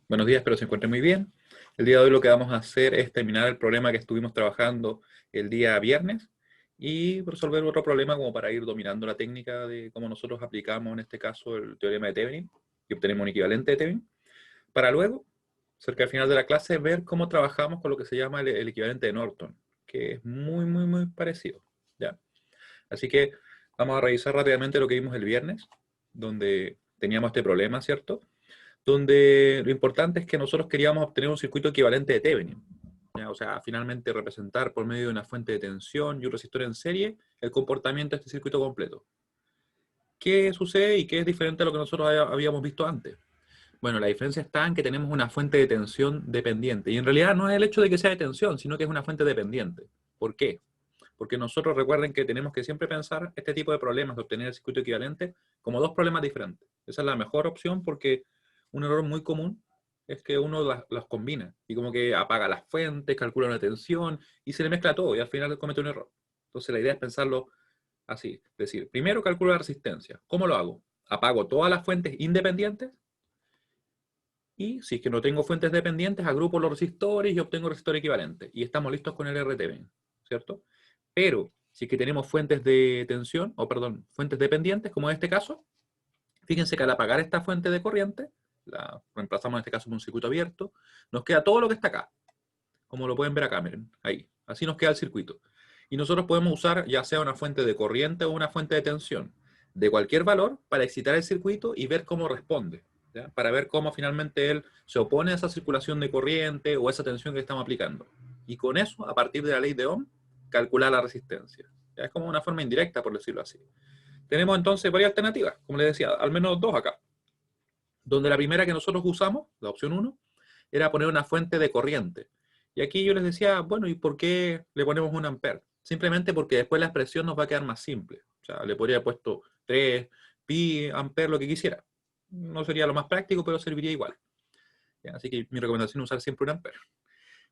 Buenos días, espero se encuentren muy bien. El día de hoy lo que vamos a hacer es terminar el problema que estuvimos trabajando el día viernes y resolver otro problema como para ir dominando la técnica de cómo nosotros aplicamos en este caso el teorema de Thevenin y obtenemos un equivalente de Thevenin, para luego, cerca del final de la clase, ver cómo trabajamos con lo que se llama el equivalente de Norton, que es muy parecido, ¿ya? Así que vamos a revisar rápidamente lo que vimos el viernes, donde teníamos este problema, ¿cierto? Donde lo importante es que nosotros queríamos obtener un circuito equivalente de Thevenin. ¿Ya? O sea, finalmente representar por medio de una fuente de tensión y un resistor en serie el comportamiento de este circuito completo. ¿Qué sucede y qué es diferente a lo que nosotros habíamos visto antes? Bueno, la diferencia está en que tenemos una fuente de tensión dependiente. Y en realidad no es el hecho de que sea de tensión, sino que es una fuente dependiente. ¿Por qué? Porque nosotros recuerden que tenemos que siempre pensar este tipo de problemas de obtener el circuito equivalente como dos problemas diferentes. Esa es la mejor opción porque un error muy común es que uno las combina y como que apaga las fuentes, calcula una tensión y se le mezcla todo y al final comete un error. Entonces la idea es pensarlo así. Es decir, primero calculo la resistencia. ¿Cómo lo hago? Apago todas las fuentes independientes y si es que no tengo fuentes dependientes, agrupo los resistores y obtengo resistor equivalente. Y estamos listos con el RTB, ¿cierto? Pero si es que tenemos fuentes de tensión, o perdón, fuentes dependientes, como en este caso, fíjense que al apagar esta fuente de corriente, la reemplazamos en este caso por un circuito abierto, nos queda todo lo que está acá, como lo pueden ver acá, miren, ahí. Así nos queda el circuito. Y nosotros podemos usar ya sea una fuente de corriente o una fuente de tensión de cualquier valor para excitar el circuito y ver cómo responde. ¿Ya? Para ver cómo finalmente él se opone a esa circulación de corriente o esa tensión que estamos aplicando. Y con eso, a partir de la ley de Ohm, calcular la resistencia. ¿Ya? Es como una forma indirecta, por decirlo así. Tenemos entonces varias alternativas, como les decía, al menos dos acá. Donde la primera que nosotros usamos, la opción uno, era poner una fuente de corriente. Y aquí yo les decía, bueno, ¿y por qué le ponemos un ampere? Simplemente porque después la expresión nos va a quedar más simple. O sea, le podría haber puesto 3, pi, ampere, lo que quisiera. No sería lo más práctico, pero serviría igual. Así que mi recomendación es usar siempre un ampere.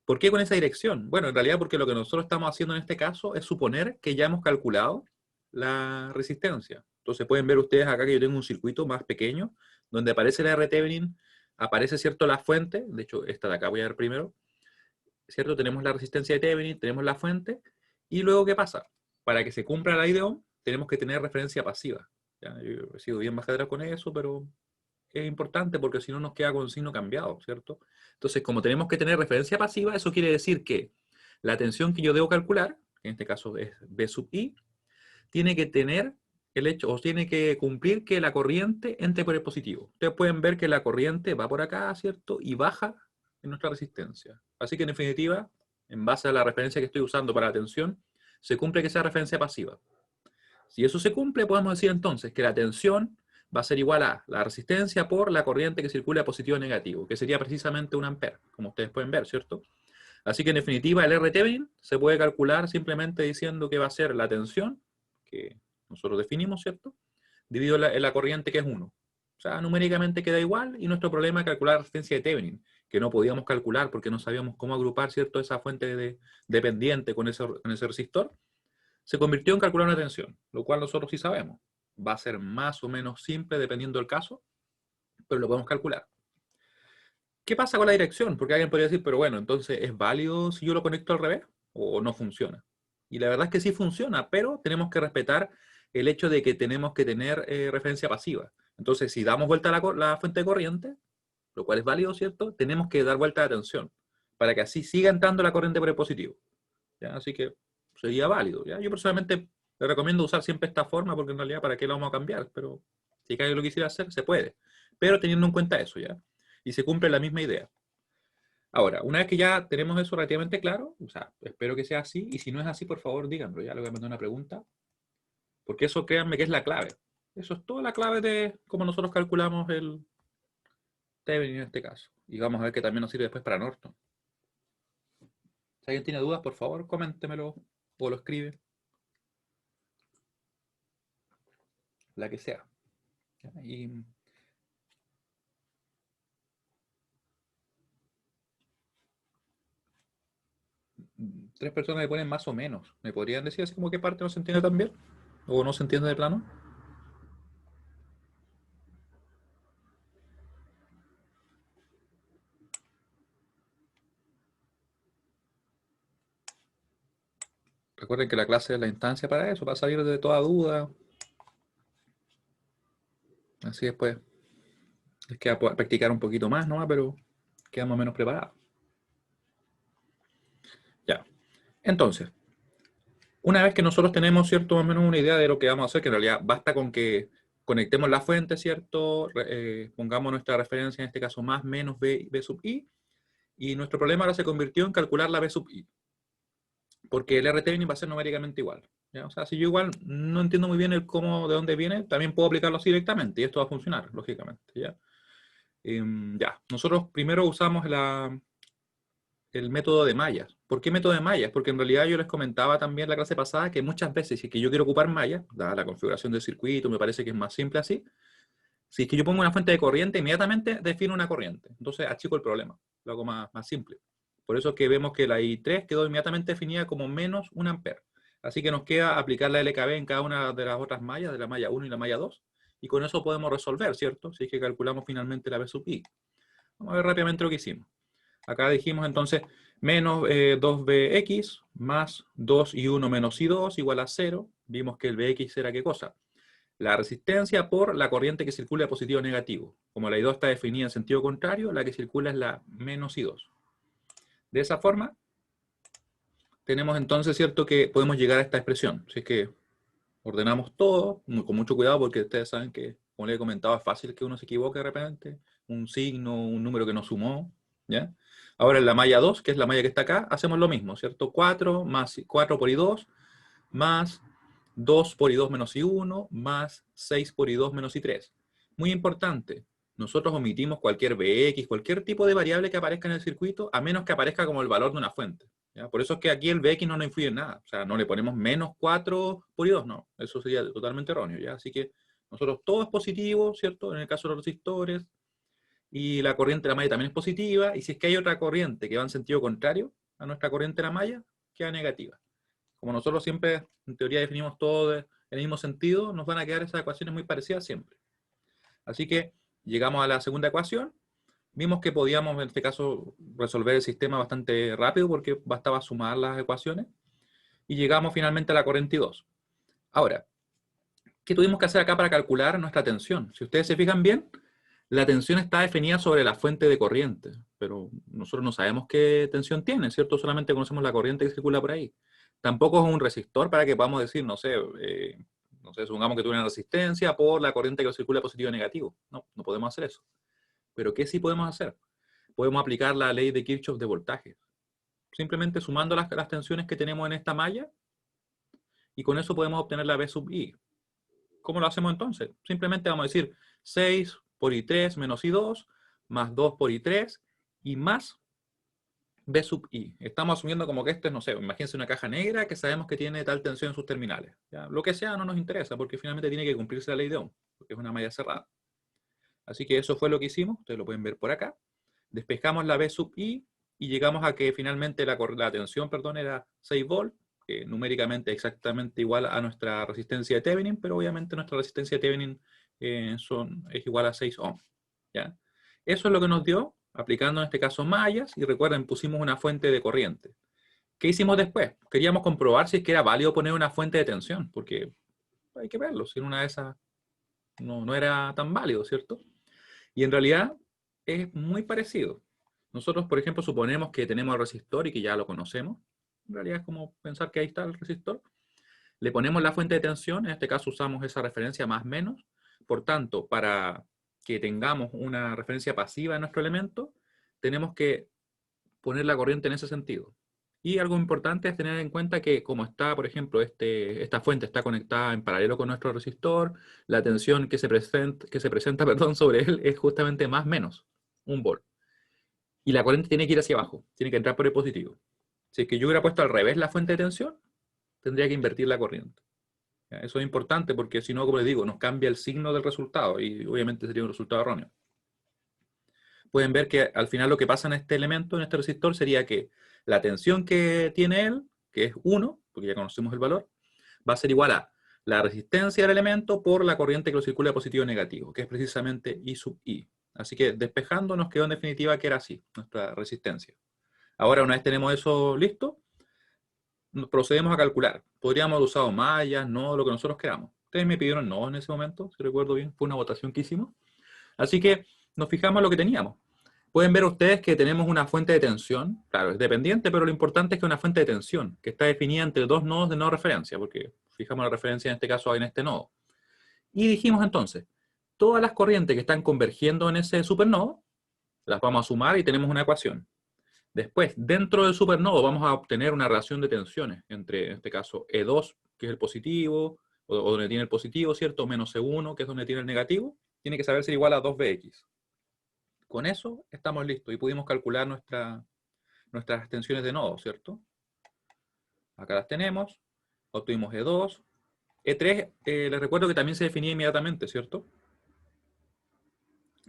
¿Por qué con esa dirección? Bueno, en realidad porque lo que nosotros estamos haciendo en este caso es suponer que ya hemos calculado la resistencia. Entonces pueden ver ustedes acá que yo tengo un circuito más pequeño, donde aparece la R Thevenin, aparece, ¿cierto?, la fuente. De hecho, esta de acá voy a ver primero. ¿Cierto? Tenemos la resistencia de Thevenin, tenemos la fuente. Y luego, ¿qué pasa? Para que se cumpla la ley de Ohm, tenemos que tener referencia pasiva. ¿Ya? Yo he sido bien bajadera con eso, pero es importante porque si no nos queda con signo cambiado, ¿cierto? Entonces, como tenemos que tener referencia pasiva, eso quiere decir que la tensión que yo debo calcular, que en este caso es B sub I, tiene que tener el hecho, o tiene que cumplir que la corriente entre por el positivo. Ustedes pueden ver que la corriente va por acá, ¿cierto? Y baja en nuestra resistencia. Así que en definitiva, en base a la referencia que estoy usando para la tensión, se cumple que sea referencia pasiva. Si eso se cumple, podemos decir entonces que la tensión va a ser igual a la resistencia por la corriente que circula positivo o negativo, que sería precisamente un ampere, como ustedes pueden ver, ¿cierto? Así que en definitiva el RThevenin se puede calcular simplemente diciendo que va a ser la tensión, que nosotros definimos, ¿cierto? Dividido en la corriente que es 1. O sea, numéricamente queda igual y nuestro problema es calcular la resistencia de Thevenin, que no podíamos calcular porque no sabíamos cómo agrupar, ¿cierto?, esa fuente dependiente con ese resistor, se convirtió en calcular una tensión, lo cual nosotros sí sabemos. Va a ser más o menos simple dependiendo del caso, pero lo podemos calcular. ¿Qué pasa con la dirección? Porque alguien podría decir, pero bueno, entonces ¿es válido si yo lo conecto al revés o no funciona? Y la verdad es que sí funciona, pero tenemos que respetar el hecho de que tenemos que tener referencia pasiva. Entonces, si damos vuelta a la fuente de corriente, lo cual es válido, ¿cierto? Tenemos que dar vuelta a la tensión para que así siga entrando la corriente por el positivo. ¿Ya? Así que sería válido. ¿Ya? Yo personalmente le recomiendo usar siempre esta forma porque en realidad para qué la vamos a cambiar, pero si alguien lo quisiera hacer, se puede. Pero teniendo en cuenta eso, ¿ya? Y se cumple la misma idea. Ahora, una vez que ya tenemos eso relativamente claro, o sea, espero que sea así, y si no es así, por favor, díganlo, ya le voy a mandar una pregunta, porque eso créanme que es la clave. Eso es toda la clave de cómo nosotros calculamos el Thevenin en este caso. Y vamos a ver que también nos sirve después para Norton. Si alguien tiene dudas, por favor, coméntemelo o lo escribe, la que sea. Y tres personas me ponen más o menos. ¿Me podrían decir así como qué parte no se entiende tan bien? ¿O no se entiende de plano? Recuerden que la clase es la instancia para eso, para salir de toda duda. Así después les queda practicar un poquito más, ¿no? Pero quedamos menos preparados. Ya. Entonces, una vez que nosotros tenemos, ¿cierto? Más o menos una idea de lo que vamos a hacer, que en realidad basta con que conectemos la fuente, ¿cierto? Pongamos nuestra referencia, en este caso más menos b sub i, y nuestro problema ahora se convirtió en calcular la b sub i, porque el RT va a ser numéricamente igual. ¿Ya? O sea, si yo igual no entiendo muy bien el cómo, de dónde viene, también puedo aplicarlo así directamente, y esto va a funcionar, lógicamente. ¿Ya? Ya. Nosotros primero usamos el método de mallas. ¿Por qué método de mallas? Porque en realidad yo les comentaba también la clase pasada que muchas veces, si es que yo quiero ocupar mallas, dada la configuración del circuito, me parece que es más simple así, si es que yo pongo una fuente de corriente, inmediatamente defino una corriente. Entonces achico el problema, lo hago más simple. Por eso es que vemos que la I3 quedó inmediatamente definida como menos 1 ampere. Así que nos queda aplicar la LKB en cada una de las otras mallas, de la malla 1 y la malla 2, y con eso podemos resolver, ¿cierto? Si es que calculamos finalmente la B sub I. Vamos a ver rápidamente lo que hicimos. Acá dijimos entonces menos 2bx más 2 y 1 menos i2 igual a 0. Vimos que el bx era ¿qué cosa? La resistencia por la corriente que circula de positivo a negativo. Como la i2 está definida en sentido contrario, la que circula es la menos i2. De esa forma, tenemos entonces, ¿cierto?, que podemos llegar a esta expresión. Si es que ordenamos todo, con mucho cuidado, porque ustedes saben que, como les he comentado, es fácil que uno se equivoque de repente, un signo, un número que no sumó, ¿ya? Ahora en la malla 2, que es la malla que está acá, hacemos lo mismo, ¿cierto? 4 más 4 por i2, más 2 por i2 menos i1, más 6 por i2 menos i3. Muy importante, nosotros omitimos cualquier bx, cualquier tipo de variable que aparezca en el circuito, a menos que aparezca como el valor de una fuente. ¿Ya? Por eso es que aquí el bx no nos influye en nada. O sea, no le ponemos menos 4 por i2, no. Eso sería totalmente erróneo, ¿ya? Así que nosotros todo es positivo, ¿cierto? En el caso de los resistores, y la corriente de la malla también es positiva, y si es que hay otra corriente que va en sentido contrario a nuestra corriente de la malla, queda negativa. Como nosotros siempre, en teoría, definimos todo en el mismo sentido, nos van a quedar esas ecuaciones muy parecidas siempre. Así que llegamos a la segunda ecuación. Vimos que podíamos, en este caso, resolver el sistema bastante rápido porque bastaba sumar las ecuaciones. Y llegamos finalmente a la corriente 2. Ahora, ¿qué tuvimos que hacer acá para calcular nuestra tensión? Si ustedes se fijan bien, la tensión está definida sobre la fuente de corriente, pero nosotros no sabemos qué tensión tiene, ¿cierto? Solamente conocemos la corriente que circula por ahí. Tampoco es un resistor para que podamos decir, no sé, supongamos que tuviera una resistencia por la corriente que circula positivo o negativo. No, no podemos hacer eso. Pero ¿qué sí podemos hacer? Podemos aplicar la ley de Kirchhoff de voltaje. Simplemente sumando las tensiones que tenemos en esta malla, y con eso podemos obtener la B sub I. ¿Cómo lo hacemos entonces? Simplemente vamos a decir 6 por I3 menos I2, más 2 por I3, y más B sub I. Estamos asumiendo como que esto es, no sé, imagínense una caja negra que sabemos que tiene tal tensión en sus terminales. ¿Ya? Lo que sea no nos interesa, porque finalmente tiene que cumplirse la ley de Ohm, porque es una malla cerrada. Así que eso fue lo que hicimos, ustedes lo pueden ver por acá. Despejamos la B sub I, y llegamos a que finalmente la tensión, perdón, era 6 volts, que numéricamente exactamente igual a nuestra resistencia de Thevenin, pero obviamente nuestra resistencia de Thevenin es igual a 6 ohms. ¿Ya? Eso es lo que nos dio, aplicando en este caso mallas, y recuerden, pusimos una fuente de corriente. ¿Qué hicimos después? Queríamos comprobar si es que era válido poner una fuente de tensión, porque hay que verlo, si en una de esas no era tan válido, ¿cierto? Y en realidad es muy parecido. Nosotros, por ejemplo, suponemos que tenemos el resistor y que ya lo conocemos. En realidad es como pensar que ahí está el resistor. Le ponemos la fuente de tensión, en este caso usamos esa referencia más menos. Por tanto, para que tengamos una referencia pasiva en nuestro elemento, tenemos que poner la corriente en ese sentido. Y algo importante es tener en cuenta que como está, por ejemplo, esta fuente está conectada en paralelo con nuestro resistor, la tensión que se presenta perdón, sobre él es justamente más menos, 1 volt. Y la corriente tiene que ir hacia abajo, tiene que entrar por el positivo. Si es que yo hubiera puesto al revés la fuente de tensión, tendría que invertir la corriente. ¿Ya? Eso es importante porque si no, como les digo, nos cambia el signo del resultado y obviamente sería un resultado erróneo. Pueden ver que al final lo que pasa en este elemento, en este resistor, sería que la tensión que tiene él, que es 1, porque ya conocemos el valor, va a ser igual a la resistencia del elemento por la corriente que lo circula de positivo a negativo, que es precisamente I sub I. Así que despejando nos quedó en definitiva que era así, nuestra resistencia. Ahora, una vez tenemos eso listo, procedemos a calcular. Podríamos haber usado mallas, no, lo que nosotros queramos. Ustedes me pidieron no en ese momento, si recuerdo bien, fue una votación que hicimos. Así que nos fijamos en lo que teníamos. Pueden ver ustedes que tenemos una fuente de tensión, claro, es dependiente, pero lo importante es que es una fuente de tensión, que está definida entre dos nodos de no referencia, porque fijamos la referencia en este caso en este nodo. Y dijimos entonces, todas las corrientes que están convergiendo en ese supernodo, las vamos a sumar y tenemos una ecuación. Después, dentro del supernodo vamos a obtener una relación de tensiones entre, en este caso, E2, que es el positivo, o donde tiene el positivo, ¿cierto? Menos E1, que es donde tiene el negativo, tiene que saber ser igual a 2Bx. Con eso estamos listos y pudimos calcular nuestras tensiones de nodo, ¿cierto? Acá las tenemos, obtuvimos E2. E3, les recuerdo que también se definía inmediatamente, ¿cierto?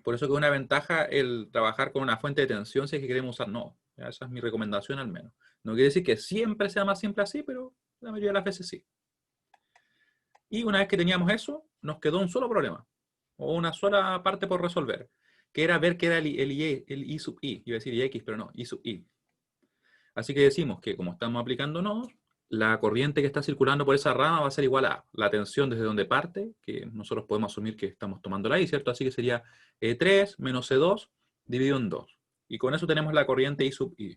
Por eso que es una ventaja el trabajar con una fuente de tensión si es que queremos usar nodo. Esa es mi recomendación al menos. No quiere decir que siempre sea más simple así, pero la mayoría de las veces sí. Y una vez que teníamos eso, nos quedó un solo problema, o una sola parte por resolver, que era ver qué era el I sub I. Iba a decir IX, pero no, I sub I. Así que decimos que como estamos aplicando nodos, la corriente que está circulando por esa rama va a ser igual a la tensión desde donde parte, que nosotros podemos asumir que estamos tomando la I, ¿cierto? Así que sería E3 menos E2 dividido en 2. Y con eso tenemos la corriente I sub I.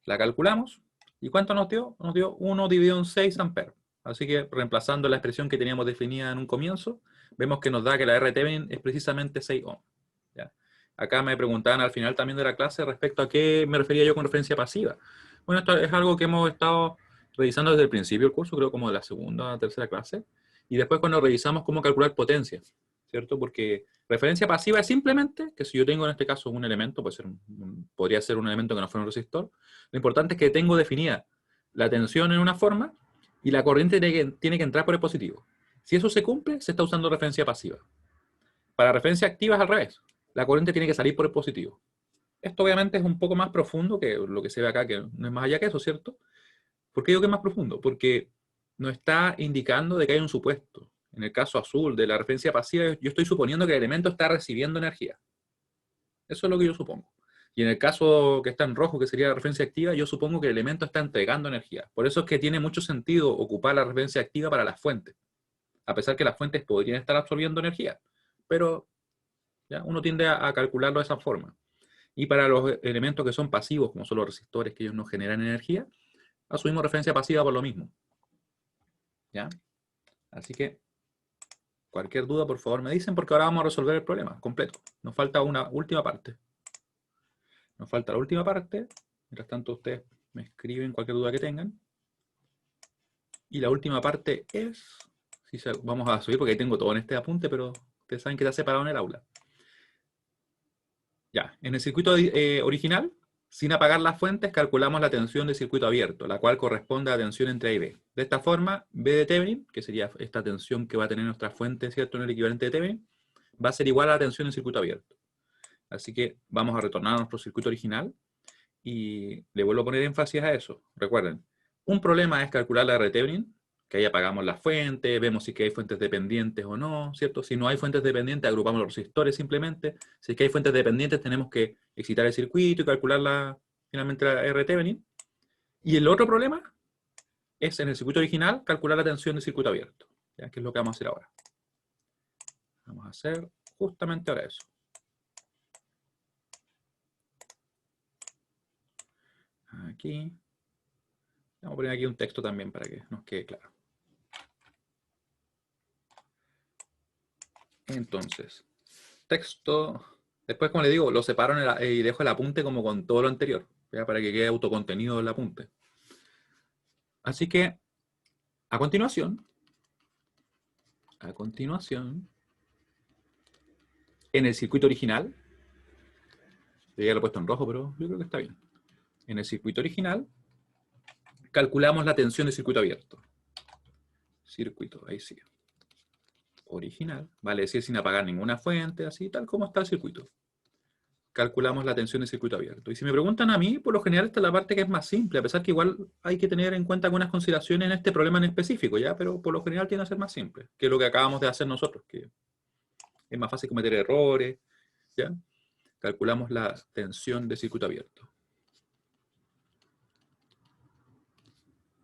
La calculamos. ¿Y cuánto nos dio? Nos dio 1 dividido en 6 amperes. Así que reemplazando la expresión que teníamos definida en un comienzo, vemos que nos da que la RT es precisamente 6 ohms. ¿Ya? Acá me preguntaban al final también de la clase respecto a qué me refería yo con referencia pasiva. Bueno, esto es algo que hemos estado revisando desde el principio del curso, creo como de la segunda o tercera clase, y después cuando revisamos cómo calcular potencia, ¿cierto? Porque referencia pasiva es simplemente que si yo tengo en este caso un elemento, podría ser un elemento que no fuera un resistor, lo importante es que tengo definida la tensión en una forma y la corriente tiene que entrar por el positivo. Si eso se cumple, se está usando referencia pasiva. Para referencia activa es al revés. La corriente tiene que salir por el positivo. Esto obviamente es un poco más profundo que lo que se ve acá, que no es más allá que eso, ¿cierto? ¿Por qué digo que es más profundo? Porque nos está indicando de que hay un supuesto. En el caso azul de la referencia pasiva, yo estoy suponiendo que el elemento está recibiendo energía. Eso es lo que yo supongo. Y en el caso que está en rojo, que sería la referencia activa, yo supongo que el elemento está entregando energía. Por eso es que tiene mucho sentido ocupar la referencia activa para las fuentes. A pesar que las fuentes podrían estar absorbiendo energía. Pero ¿ya? Uno tiende a calcularlo de esa forma. Y para los elementos que son pasivos, como son los resistores, que ellos no generan energía, asumimos referencia pasiva por lo mismo. ¿Ya? Así que, cualquier duda, por favor, me dicen, porque ahora vamos a resolver el problema completo. Nos falta una última parte. Nos falta la última parte. Mientras tanto, ustedes me escriben cualquier duda que tengan. Y la última parte es... vamos a subir, porque ahí tengo todo en este apunte, pero ustedes saben que está separado en el aula. Ya, en el circuito original, sin apagar las fuentes, calculamos la tensión del circuito abierto, la cual corresponde a la tensión entre A y B. De esta forma, B de Thevenin, que sería esta tensión que va a tener nuestra fuente, ¿cierto?, en el equivalente de Thevenin, va a ser igual a la tensión del circuito abierto. Así que vamos a retornar a nuestro circuito original y le vuelvo a poner énfasis a eso. Recuerden, un problema es calcular la R Thevenin, que ahí apagamos la fuente, vemos si que hay fuentes dependientes o no, ¿cierto? Si no hay fuentes dependientes, agrupamos los resistores simplemente. Si es que hay fuentes dependientes, tenemos que excitar el circuito y calcular finalmente la R Thevenin. Y el otro problema es, en el circuito original, calcular la tensión del circuito abierto, ¿ya? Que es lo que vamos a hacer ahora. Vamos a hacer justamente ahora eso. Aquí. Vamos a poner aquí un texto también para que nos quede claro. Entonces, texto. Después, como le digo, lo separo y dejo el apunte como con todo lo anterior, ¿ya? Para que quede autocontenido el apunte. Así que, a continuación, en el circuito original, yo ya lo he puesto en rojo, pero yo creo que está bien. En el circuito original, calculamos la tensión del circuito abierto. Circuito, ahí sí. Original, vale decir sin apagar ninguna fuente, así tal como está el circuito. Calculamos la tensión del circuito abierto. Y si me preguntan a mí, por lo general esta es la parte que es más simple, a pesar que igual hay que tener en cuenta algunas consideraciones en este problema en específico, ¿ya? Pero por lo general tiende a ser más simple, que es lo que acabamos de hacer nosotros, que es más fácil cometer errores, ¿ya? Calculamos la tensión de circuito abierto.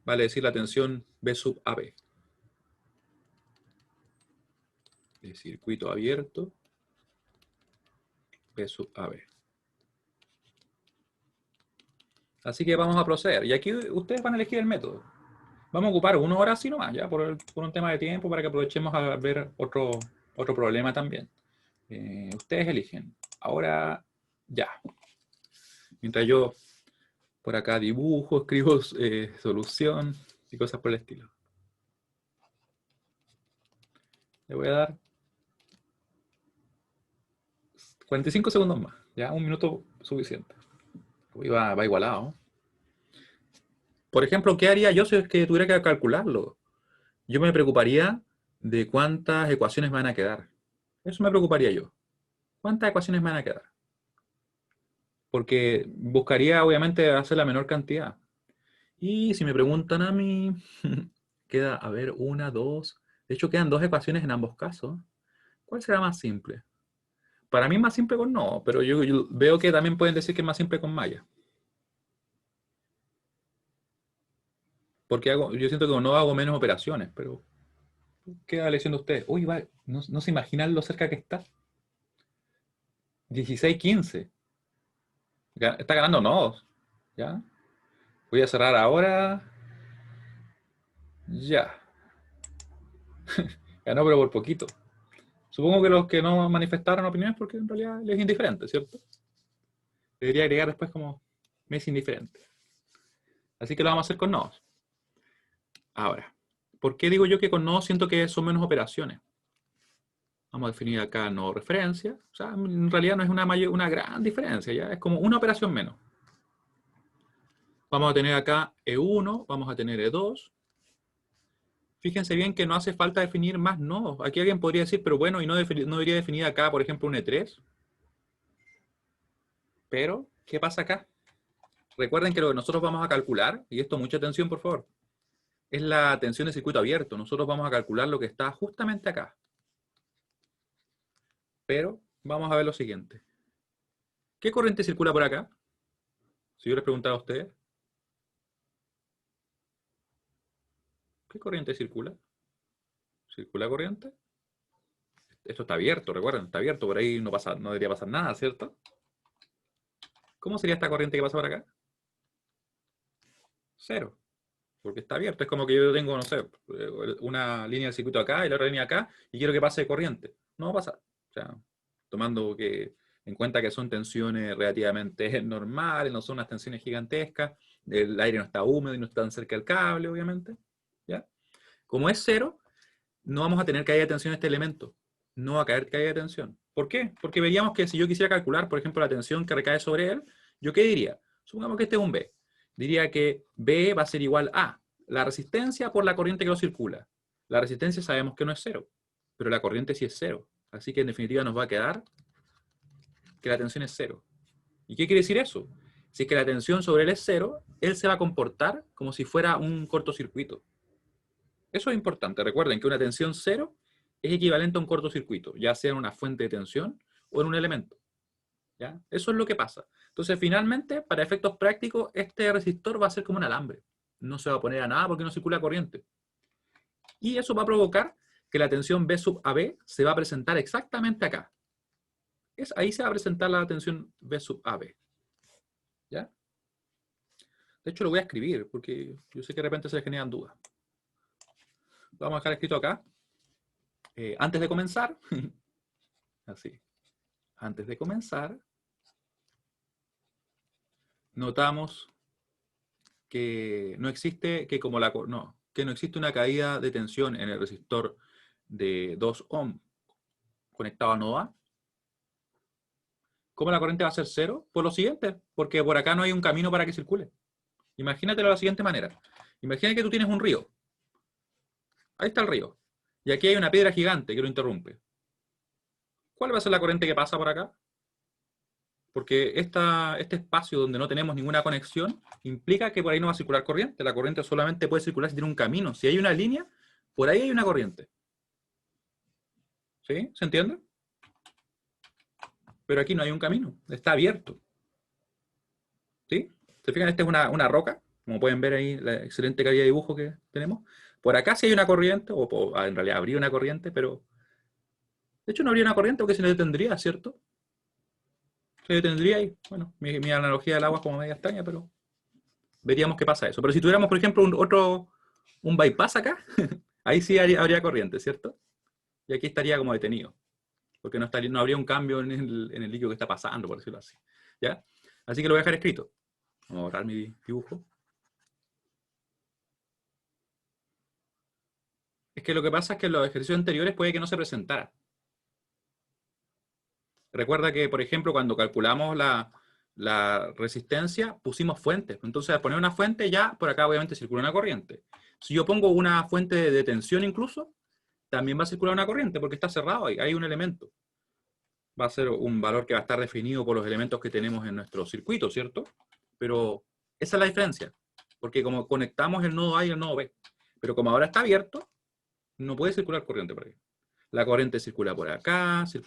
vale decir la tensión B sub AB. De circuito abierto, B sub AB. Así que vamos a proceder. Y aquí ustedes van a elegir el método. Vamos a ocupar 1 hora así nomás, ya, por un tema de tiempo, para que aprovechemos a ver otro problema también. Ustedes eligen. Ahora, ya. Mientras yo por acá dibujo, escribo solución y cosas por el estilo. Le voy a dar 45 segundos más. Ya, 1 minuto suficiente. Uy, va igualado. Por ejemplo, ¿qué haría yo si es que tuviera que calcularlo? Yo me preocuparía de cuántas ecuaciones me van a quedar. Eso me preocuparía yo. ¿Cuántas ecuaciones me van a quedar? Porque buscaría, obviamente, hacer la menor cantidad. Y si me preguntan a mí, queda, a ver, 1, 2. De hecho, quedan 2 ecuaciones en ambos casos. ¿Cuál será más simple? Para mí es más simple con no, pero yo veo que también pueden decir que es más simple con malla. Porque yo siento que con no hago menos operaciones, pero ¿qué va leyendo usted? Uy, va, no se imaginan lo cerca que está. 16-15. Está ganando nodos. ¿Ya? Voy a cerrar ahora. Ya. Ganó, pero por poquito. Supongo que los que no manifestaron opiniones porque en realidad les es indiferente, ¿cierto? Debería agregar después como me es indiferente. Así que lo vamos a hacer con nodos. Ahora, ¿por qué digo yo que con nodos siento que son menos operaciones? Vamos a definir acá nodo referencia. O sea, en realidad no es una gran diferencia, ¿ya? Es como una operación menos. Vamos a tener acá E1, vamos a tener E2. Fíjense bien que no hace falta definir más nodos. Aquí alguien podría decir, pero bueno, ¿y no debería definir acá, por ejemplo, un E3? Pero, ¿qué pasa acá? Recuerden que lo que nosotros vamos a calcular, y esto mucha atención por favor, es la tensión de circuito abierto. Nosotros vamos a calcular lo que está justamente acá. Pero vamos a ver lo siguiente. ¿Qué corriente circula por acá? Si yo les preguntara a ustedes, ¿qué corriente circula? ¿Circula corriente? Esto está abierto, recuerden, está abierto, por ahí no debería pasar nada, ¿cierto? ¿Cómo sería esta corriente que pasa por acá? Cero, porque está abierto. Es como que yo tengo, no sé, una línea de circuito acá y la otra línea acá, y quiero que pase corriente. No va a pasar. O sea, tomando en cuenta que son tensiones relativamente normales, no son unas tensiones gigantescas, el aire no está húmedo y no está tan cerca del cable, obviamente. ¿Ya? Como es cero, no vamos a tener caída de tensión en este elemento. No va a caer caída de tensión. ¿Por qué? Porque veíamos que si yo quisiera calcular, por ejemplo, la tensión que recae sobre él, ¿yo qué diría? Supongamos que este es un B. Diría que B va a ser igual a la resistencia por la corriente que lo circula. La resistencia sabemos que no es cero, pero la corriente sí es cero. Así que en definitiva nos va a quedar que la tensión es cero. ¿Y qué quiere decir eso? Si es que la tensión sobre él es cero, él se va a comportar como si fuera un cortocircuito. Eso es importante. Recuerden que una tensión cero es equivalente a un cortocircuito, ya sea en una fuente de tensión o en un elemento. ¿Ya? Eso es lo que pasa. Entonces, finalmente, para efectos prácticos, este resistor va a ser como un alambre. No se va a poner a nada porque no circula corriente. Y eso va a provocar que la tensión B sub AB se va a presentar exactamente acá. Ahí se va a presentar la tensión B sub AB. ¿Ya? De hecho, lo voy a escribir porque yo sé que de repente se les generan dudas. Lo vamos a dejar escrito acá. Antes de comenzar, así, antes de comenzar, notamos que no existe, que no existe una caída de tensión en el resistor de 2 ohm conectado a nodo A. ¿Cómo la corriente va a ser cero? Por lo siguiente, porque por acá no hay un camino para que circule. Imagínatelo de la siguiente manera. Imagina que tú tienes un río. Ahí está el río. Y aquí hay una piedra gigante que lo interrumpe. ¿Cuál va a ser la corriente que pasa por acá? Porque este espacio donde no tenemos ninguna conexión implica que por ahí no va a circular corriente. La corriente solamente puede circular si tiene un camino. Si hay una línea, por ahí hay una corriente. ¿Sí? ¿Se entiende? Pero aquí no hay un camino. Está abierto. ¿Sí? ¿Se fijan? Esta es una roca. Como pueden ver ahí, la excelente calidad de dibujo que tenemos. Por acá sí hay una corriente, o en realidad habría una corriente, pero de hecho no habría una corriente porque se le detendría, ¿cierto? Se detendría ahí. Bueno, mi analogía del agua es como media extraña, pero veríamos qué pasa eso. Pero si tuviéramos, por ejemplo, un bypass acá, ahí sí habría corriente, ¿cierto? Y aquí estaría como detenido, porque no habría un cambio en el líquido que está pasando, por decirlo así. ¿Ya? Así que lo voy a dejar escrito. Vamos a borrar mi dibujo. Es que lo que pasa es que en los ejercicios anteriores puede que no se presentara. Recuerda que, por ejemplo, cuando calculamos la resistencia, pusimos fuentes. Entonces, al poner una fuente, ya por acá obviamente circula una corriente. Si yo pongo una fuente de tensión incluso, también va a circular una corriente porque está cerrado ahí, hay un elemento. Va a ser un valor que va a estar definido por los elementos que tenemos en nuestro circuito, ¿cierto? Pero esa es la diferencia, porque como conectamos el nodo A y el nodo B, pero como ahora está abierto, no puede circular corriente por ahí. La corriente circula por acá, sin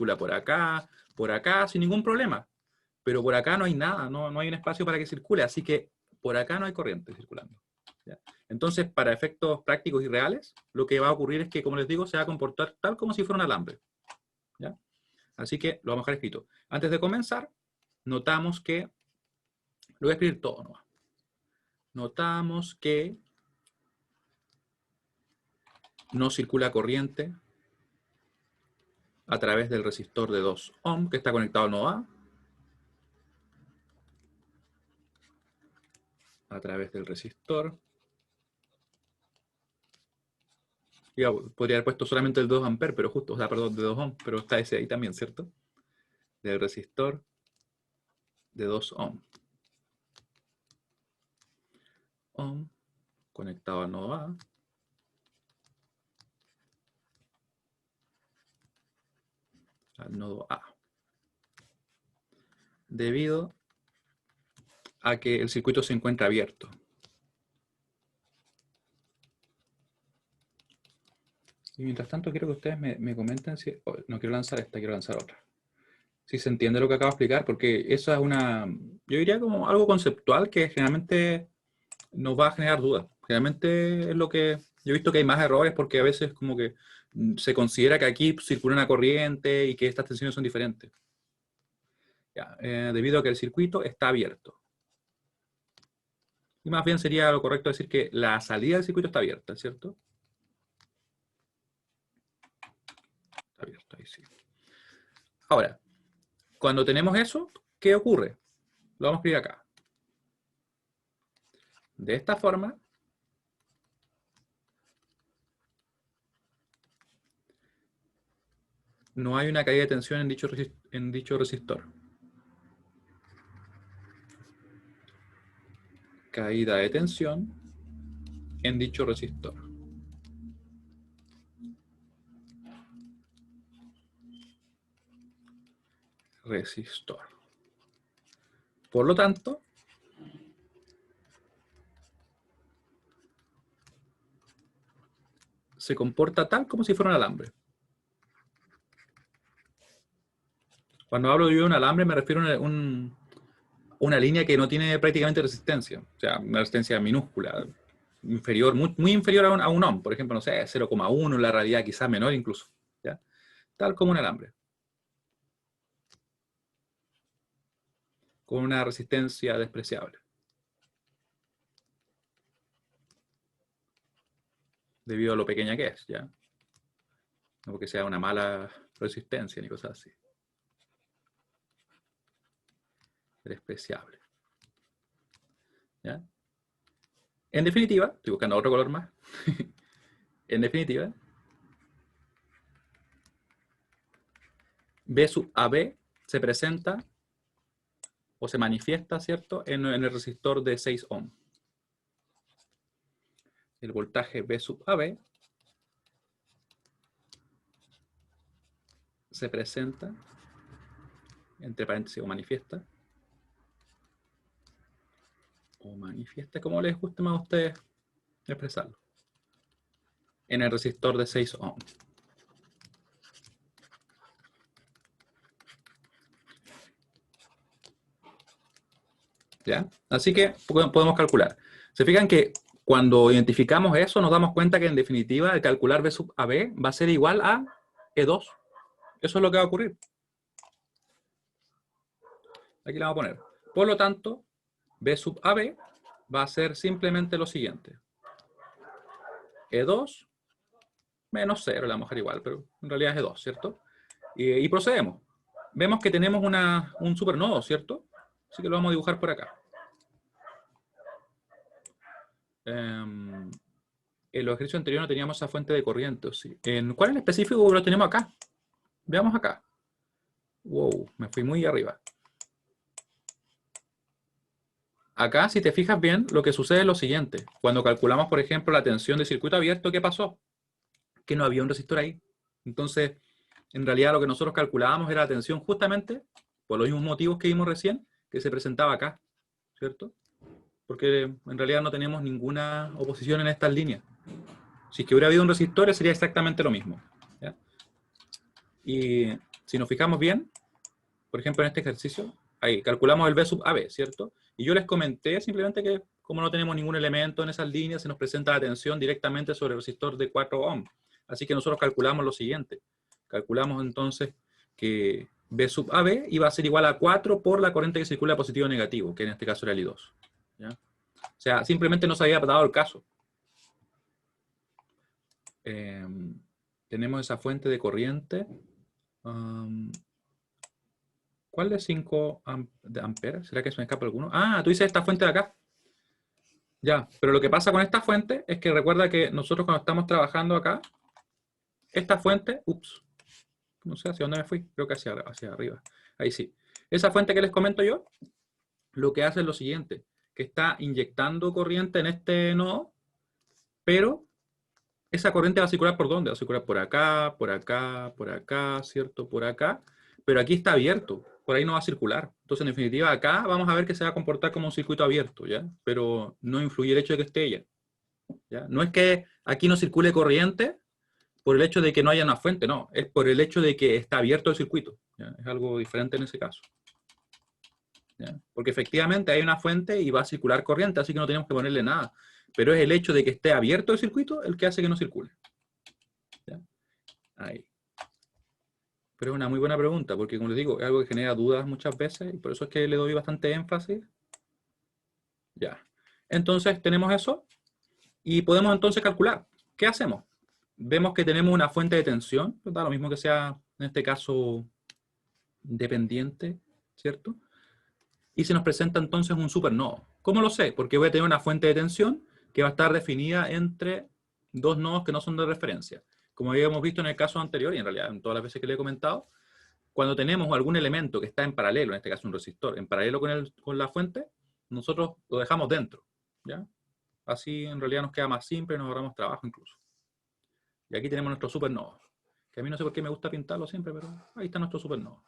ningún problema. Pero por acá no hay nada, no hay un espacio para que circule, así que por acá no hay corriente circulando. ¿Ya? Entonces, para efectos prácticos y reales, lo que va a ocurrir es que, como les digo, se va a comportar tal como si fuera un alambre. ¿Ya? Así que lo vamos a dejar escrito. Antes de comenzar, notamos que, lo voy a escribir todo nomás. Notamos que no circula corriente a través del resistor de 2 ohm que está conectado al nodo a través del resistor. Ya, podría haber puesto solamente el 2 amperes, pero justo, o sea, perdón, de 2 ohm, pero está ese ahí también, ¿cierto? Del resistor de 2 ohm. Ohm conectado al nodo A. Al nodo A. Debido a que el circuito se encuentra abierto. Y mientras tanto quiero que ustedes me comenten si... Oh, no quiero lanzar esta, quiero lanzar otra. Si se entiende lo que acabo de explicar, porque eso es yo diría como algo conceptual que generalmente nos va a generar dudas. Generalmente es lo que yo he visto que hay más errores porque a veces como que se considera que aquí circula una corriente y que estas tensiones son diferentes. Ya, debido a que el circuito está abierto. Y más bien sería lo correcto decir que la salida del circuito está abierta, ¿cierto? Está abierto, ahí sí. Ahora, cuando tenemos eso, ¿qué ocurre? Lo vamos a escribir acá. De esta forma, no hay una caída de tensión en dicho resistor. Caída de tensión en dicho resistor. Resistor. Por lo tanto, se comporta tal como si fuera un alambre. Cuando hablo de un alambre me refiero a una línea que no tiene prácticamente resistencia. O sea, una resistencia minúscula, inferior, muy inferior a un ohm. Por ejemplo, no sé, 0,1, la radial quizás menor incluso. ¿Ya? Tal como un alambre. Con una resistencia despreciable. Debido a lo pequeña que es, ¿ya? No porque sea una mala resistencia ni cosas así. Despreciable. ¿Ya? En definitiva, estoy buscando otro color más. En definitiva, B sub AB se presenta o se manifiesta, ¿cierto?, en el resistor de 6 ohm. El voltaje B sub AB se presenta, entre paréntesis, o manifiesta, como les guste más a ustedes expresarlo, en el resistor de 6 ohm. ¿Ya? Así que podemos calcular. Se fijan que cuando identificamos eso, nos damos cuenta que en definitiva el calcular B sub AB va a ser igual a E2. Eso es lo que va a ocurrir. Aquí le vamos a poner. Por lo tanto, B sub AB va a ser simplemente lo siguiente. E2 menos 0, le vamos a dejar igual, pero en realidad es E2, ¿cierto? Y procedemos. Vemos que tenemos un supernodo, ¿cierto? Así que lo vamos a dibujar por acá. En los ejercicios anteriores no teníamos esa fuente de corriente. ¿Sí? ¿Cuál en específico lo tenemos acá? Veamos acá. Wow, me fui muy arriba. Acá, si te fijas bien, lo que sucede es lo siguiente. Cuando calculamos, por ejemplo, la tensión de circuito abierto, ¿qué pasó? Que no había un resistor ahí. Entonces, en realidad lo que nosotros calculábamos era la tensión justamente, por los mismos motivos que vimos recién, que se presentaba acá, ¿cierto? Porque en realidad no tenemos ninguna oposición en estas líneas. Si es que hubiera habido un resistor, sería exactamente lo mismo. ¿Ya? Y si nos fijamos bien, por ejemplo en este ejercicio, ahí calculamos el B sub AB, ¿cierto? Y yo les comenté simplemente que como no tenemos ningún elemento en esas líneas, se nos presenta la tensión directamente sobre el resistor de 4 ohms. Así que nosotros calculamos lo siguiente. Calculamos entonces que B sub AB iba a ser igual a 4 por la corriente que circula positivo o negativo, que en este caso era el I2. ¿Ya? O sea, simplemente no se había dado el caso. Tenemos esa fuente de corriente. ¿Cuál de 5 amperes? ¿Será que se me escapa alguno? Ah, tú dices esta fuente de acá. Ya, pero lo que pasa con esta fuente es que recuerda que nosotros cuando estamos trabajando acá, esta fuente, ups, no sé hacia dónde me fui, creo que hacia arriba. Ahí sí. Esa fuente que les comento yo, lo que hace es lo siguiente, que está inyectando corriente en este nodo, pero esa corriente va a circular ¿por dónde? Va a circular por acá, por acá, por acá, ¿cierto? Por acá. Pero aquí está abierto. Por ahí no va a circular. Entonces, en definitiva, acá vamos a ver que se va a comportar como un circuito abierto, ¿ya? Pero no influye el hecho de que esté ella, ¿ya? No es que aquí no circule corriente por el hecho de que no haya una fuente, no. Es por el hecho de que está abierto el circuito, ¿ya? Es algo diferente en ese caso, ¿ya? Porque efectivamente hay una fuente y va a circular corriente, así que no tenemos que ponerle nada. Pero es el hecho de que esté abierto el circuito el que hace que no circule. ¿Ya? Ahí. Pero es una muy buena pregunta, porque como les digo, es algo que genera dudas muchas veces, y por eso es que le doy bastante énfasis. Ya. Entonces tenemos eso, y podemos entonces calcular. ¿Qué hacemos? Vemos que tenemos una fuente de tensión, ¿verdad? Lo mismo que sea, en este caso, dependiente, ¿cierto? Y se nos presenta entonces un supernodo. ¿Cómo lo sé? Porque voy a tener una fuente de tensión que va a estar definida entre dos nodos que no son de referencia. Como habíamos visto en el caso anterior, y en realidad en todas las veces que le he comentado, cuando tenemos algún elemento que está en paralelo, en este caso un resistor, en paralelo con la fuente, nosotros lo dejamos dentro, ¿ya? Así en realidad nos queda más simple y nos ahorramos trabajo incluso. Y aquí tenemos nuestro supernodo, que a mí no sé por qué me gusta pintarlo siempre, pero ahí está nuestro supernodo.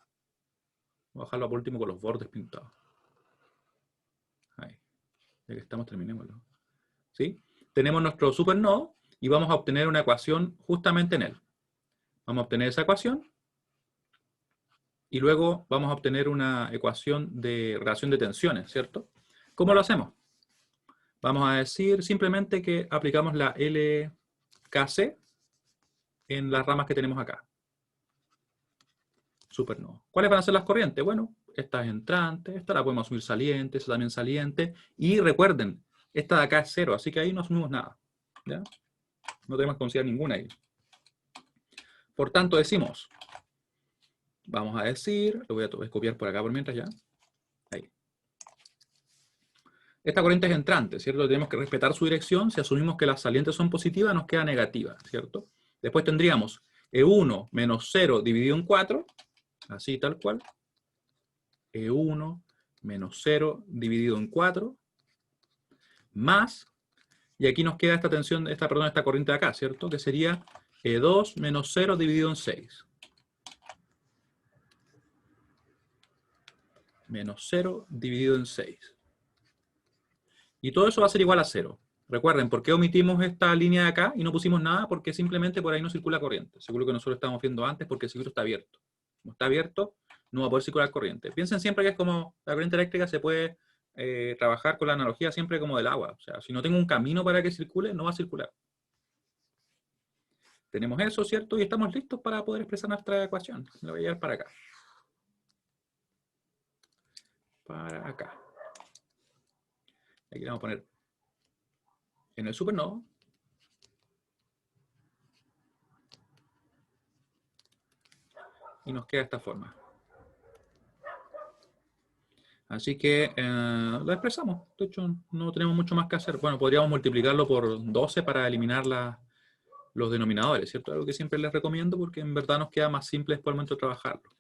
Voy a bajarlo por último con los bordes pintados. Ahí, ya que estamos, terminémoslo. ¿Sí? Tenemos nuestro supernodo y vamos a obtener una ecuación justamente en él. Vamos a obtener esa ecuación y luego vamos a obtener una ecuación de relación de tensiones, ¿cierto? ¿Cómo lo hacemos? Vamos a decir simplemente que aplicamos la LKC en las ramas que tenemos acá. Supernodo. ¿Cuáles van a ser las corrientes? Bueno, esta es entrante, esta la podemos asumir saliente, esta también saliente. Y recuerden, esta de acá es cero, así que ahí no asumimos nada. ¿Ya? No tenemos que considerar ninguna ahí. Por tanto, decimos, vamos a decir, lo voy a copiar por acá por mientras ya. Ahí. Esta corriente es entrante, ¿cierto? Tenemos que respetar su dirección. Si asumimos que las salientes son positivas, nos queda negativa, ¿cierto? Después tendríamos E1 menos 0 dividido en 4, así tal cual. E1 menos 0 dividido en 4, más, y aquí nos queda esta tensión, esta corriente de acá, ¿cierto? Que sería E2 menos 0 dividido en 6. Menos 0 dividido en 6. Y todo eso va a ser igual a 0. Recuerden, ¿por qué omitimos esta línea de acá y no pusimos nada? Porque simplemente por ahí no circula corriente. Seguro que nosotros estábamos viendo antes porque el circuito está abierto. Como está abierto, no va a poder circular corriente. Piensen siempre que es como la corriente eléctrica se puede trabajar con la analogía siempre como del agua. O sea, si no tengo un camino para que circule, no va a circular. Tenemos eso, ¿cierto? Y estamos listos para poder expresar nuestra ecuación. La voy a llevar para acá. Para acá. Aquí le vamos a poner en el supernodo. Y nos queda de esta forma. Así que lo expresamos. De hecho, no tenemos mucho más que hacer. Bueno, podríamos multiplicarlo por 12 para eliminar los denominadores, ¿cierto? Algo que siempre les recomiendo porque en verdad nos queda más simple después al momento de trabajarlo.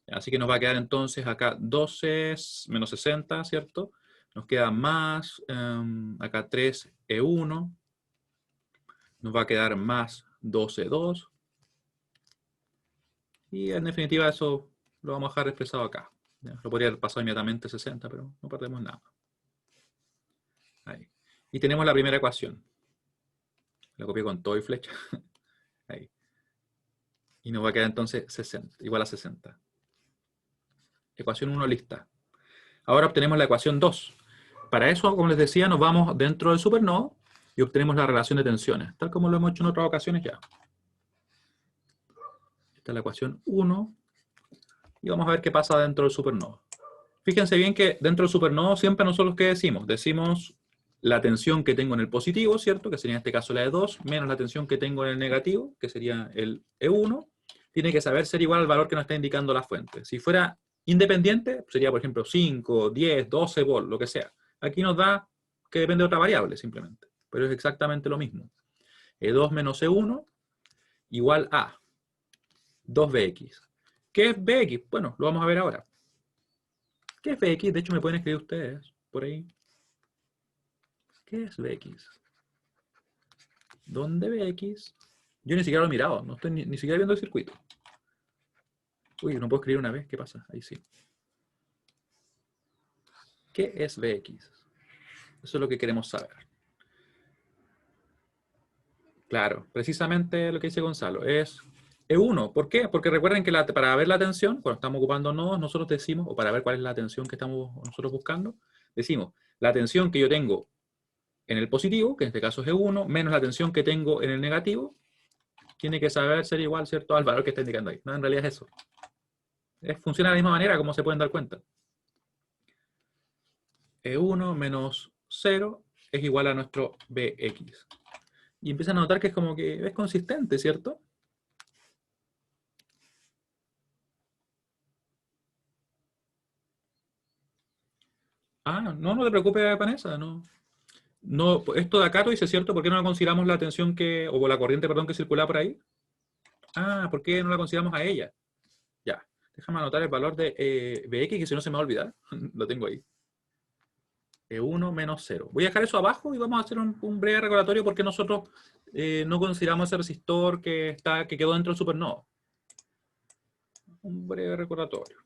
Así que nos va a quedar entonces acá 12 menos 60, ¿cierto? Nos queda más, acá 3E1. Nos va a quedar más 12E2. Y en definitiva eso lo vamos a dejar expresado acá. Ya, lo podría haber pasado inmediatamente 60, pero no perdemos nada. Ahí. Y tenemos la primera ecuación. La copié con todo y flecha. Ahí. Y nos va a quedar entonces 60, igual a 60. Ecuación 1 lista. Ahora obtenemos la ecuación 2. Para eso, como les decía, nos vamos dentro del supernodo y obtenemos la relación de tensiones, tal como lo hemos hecho en otras ocasiones ya. Esta es la ecuación 1. Y vamos a ver qué pasa dentro del supernodo. Fíjense bien que dentro del supernodo siempre nosotros ¿qué decimos? Decimos la tensión que tengo en el positivo, ¿cierto? Que sería en este caso la de 2, menos la tensión que tengo en el negativo, que sería el E1. Tiene que saber ser igual al valor que nos está indicando la fuente. Si fuera independiente, sería por ejemplo 5, 10, 12 volts, lo que sea. Aquí nos da que depende de otra variable simplemente. Pero es exactamente lo mismo. E2 menos E1 igual a 2Bx. ¿Qué es Bx? Bueno, lo vamos a ver ahora. ¿Qué es Bx? De hecho, me pueden escribir ustedes por ahí. ¿Qué es Bx? ¿Dónde Bx? Yo ni siquiera lo he mirado, no estoy ni siquiera viendo el circuito. Uy, no puedo escribir una vez, ¿qué pasa? Ahí sí. ¿Qué es Bx? Eso es lo que queremos saber. Claro, precisamente lo que dice Gonzalo, es E1. ¿Por qué? Porque recuerden que para ver la tensión, cuando estamos ocupando nodos, nosotros decimos, o para ver cuál es la tensión que estamos nosotros buscando, decimos, la tensión que yo tengo en el positivo, que en este caso es E1, menos la tensión que tengo en el negativo, tiene que saber ser igual, ¿cierto?, al valor que está indicando ahí. No, en realidad es eso. Funciona de la misma manera, como se pueden dar cuenta. E1 menos 0 es igual a nuestro Bx. Y empiezan a notar que es como que es consistente, ¿cierto? Ah, no te preocupes, Vanessa, no. No, esto de acá, tú dices, ¿cierto? ¿Por qué no la consideramos la tensión que, o la corriente, perdón, que circula por ahí? Ah, ¿por qué no la consideramos a ella? Ya, déjame anotar el valor de Bx, que si no se me va a olvidar. Lo tengo ahí. E1 menos 0. Voy a dejar eso abajo y vamos a hacer un breve recordatorio porque nosotros no consideramos ese resistor que quedó dentro del supernodo. Un breve recordatorio.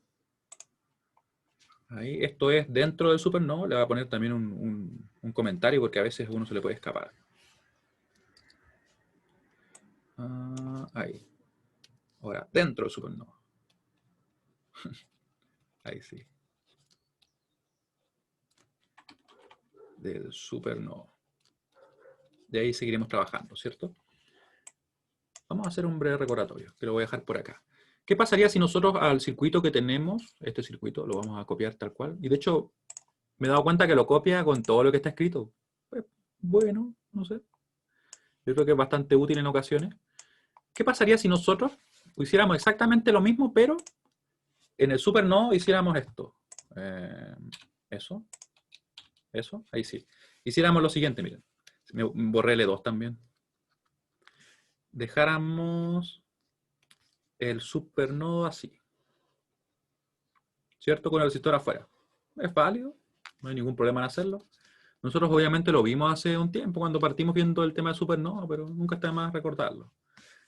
Ahí, esto es dentro del supernodo. Le voy a poner también un comentario porque a veces uno se le puede escapar. Ahí. Ahora, dentro del supernova. Ahí sí. Del supernova. De ahí seguiremos trabajando, ¿cierto? Vamos a hacer un breve recordatorio, que lo voy a dejar por acá. ¿Qué pasaría si nosotros al circuito que tenemos, este circuito, lo vamos a copiar tal cual? Y de hecho, me he dado cuenta que lo copia con todo lo que está escrito. Pues, bueno, no sé. Yo creo que es bastante útil en ocasiones. ¿Qué pasaría si nosotros hiciéramos exactamente lo mismo, pero en el supernodo hiciéramos esto? Eso, ahí sí. Hiciéramos lo siguiente, miren. Me borré el E2 también. Dejáramos el supernodo así. ¿Cierto? Con el resistor afuera. Es válido, no hay ningún problema en hacerlo. Nosotros obviamente lo vimos hace un tiempo cuando partimos viendo el tema del supernodo, pero nunca está de más recordarlo.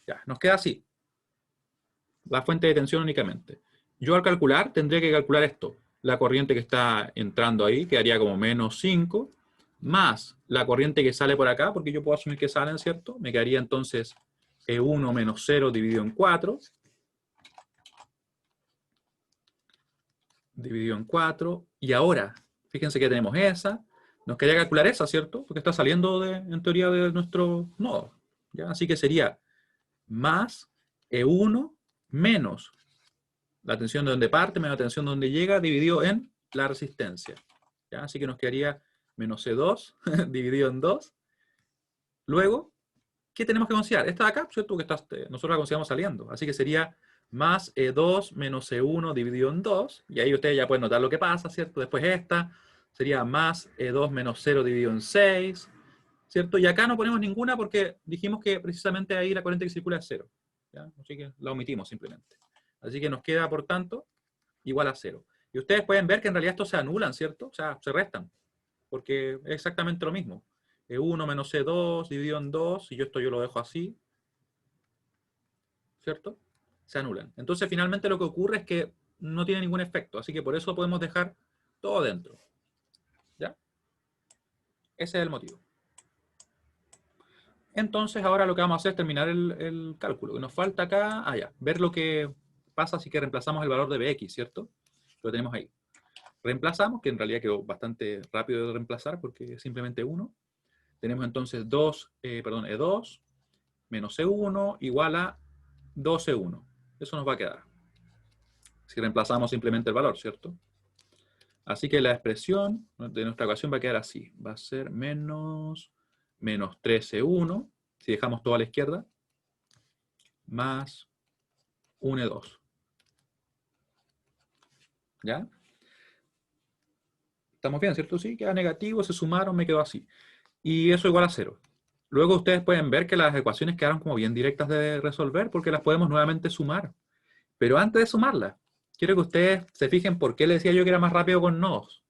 Ya, nos queda así. La fuente de tensión únicamente. Yo al calcular tendría que calcular esto. La corriente que está entrando ahí quedaría como menos 5, más la corriente que sale por acá, porque yo puedo asumir que salen, ¿cierto? Me quedaría entonces E1 menos 0 dividido en 4. Dividido en 4. Y ahora, Fíjense que tenemos esa. Nos quería calcular esa, ¿cierto? Porque está saliendo, en teoría, de nuestro nodo. ¿Ya? Así que sería más E1 menos la tensión de donde parte, menos la tensión de donde llega, dividido en la resistencia. ¿Ya? Así que nos quedaría menos E2 dividido en 2. Luego, ¿qué tenemos que considerar? Esta de acá, ¿cierto? Que nosotros la consideramos saliendo. Así que sería más E2 menos E1 dividido en 2. Y ahí ustedes ya pueden notar lo que pasa, ¿cierto? Después esta sería más E2 menos 0 dividido en 6. ¿Cierto? Y acá no ponemos ninguna porque dijimos que precisamente ahí la corriente que circula es 0. ¿Ya? Así que la omitimos simplemente. Así que nos queda, por tanto, igual a 0. Y ustedes pueden ver que en realidad estos se anulan, ¿cierto? O sea, se restan. Porque es exactamente lo mismo. E1 menos E2 dividido en 2, y yo lo dejo así, ¿cierto? Se anulan. Entonces, finalmente lo que ocurre es que no tiene ningún efecto. Así que por eso podemos dejar todo dentro. ¿Ya? Ese es el motivo. Entonces, ahora lo que vamos a hacer es terminar el cálculo. Que nos falta acá, ya, ver lo que pasa si que reemplazamos el valor de Bx, ¿cierto? Lo tenemos ahí. Reemplazamos, que en realidad quedó bastante rápido de reemplazar porque es simplemente 1. Tenemos entonces E2 menos E1 igual a 2E1. Eso nos va a quedar. Si reemplazamos simplemente el valor, ¿cierto? Así que la expresión de nuestra ecuación va a quedar así. Va a ser menos 3E1, si dejamos todo a la izquierda, más 1E2. ¿Ya? ¿Estamos bien, cierto? Sí, queda negativo, se sumaron, me quedó así. Y eso igual a 0. Luego ustedes pueden ver que las ecuaciones quedaron como bien directas de resolver porque las podemos nuevamente sumar. Pero antes de sumarlas, quiero que ustedes se fijen por qué les decía yo que era más rápido con nodos.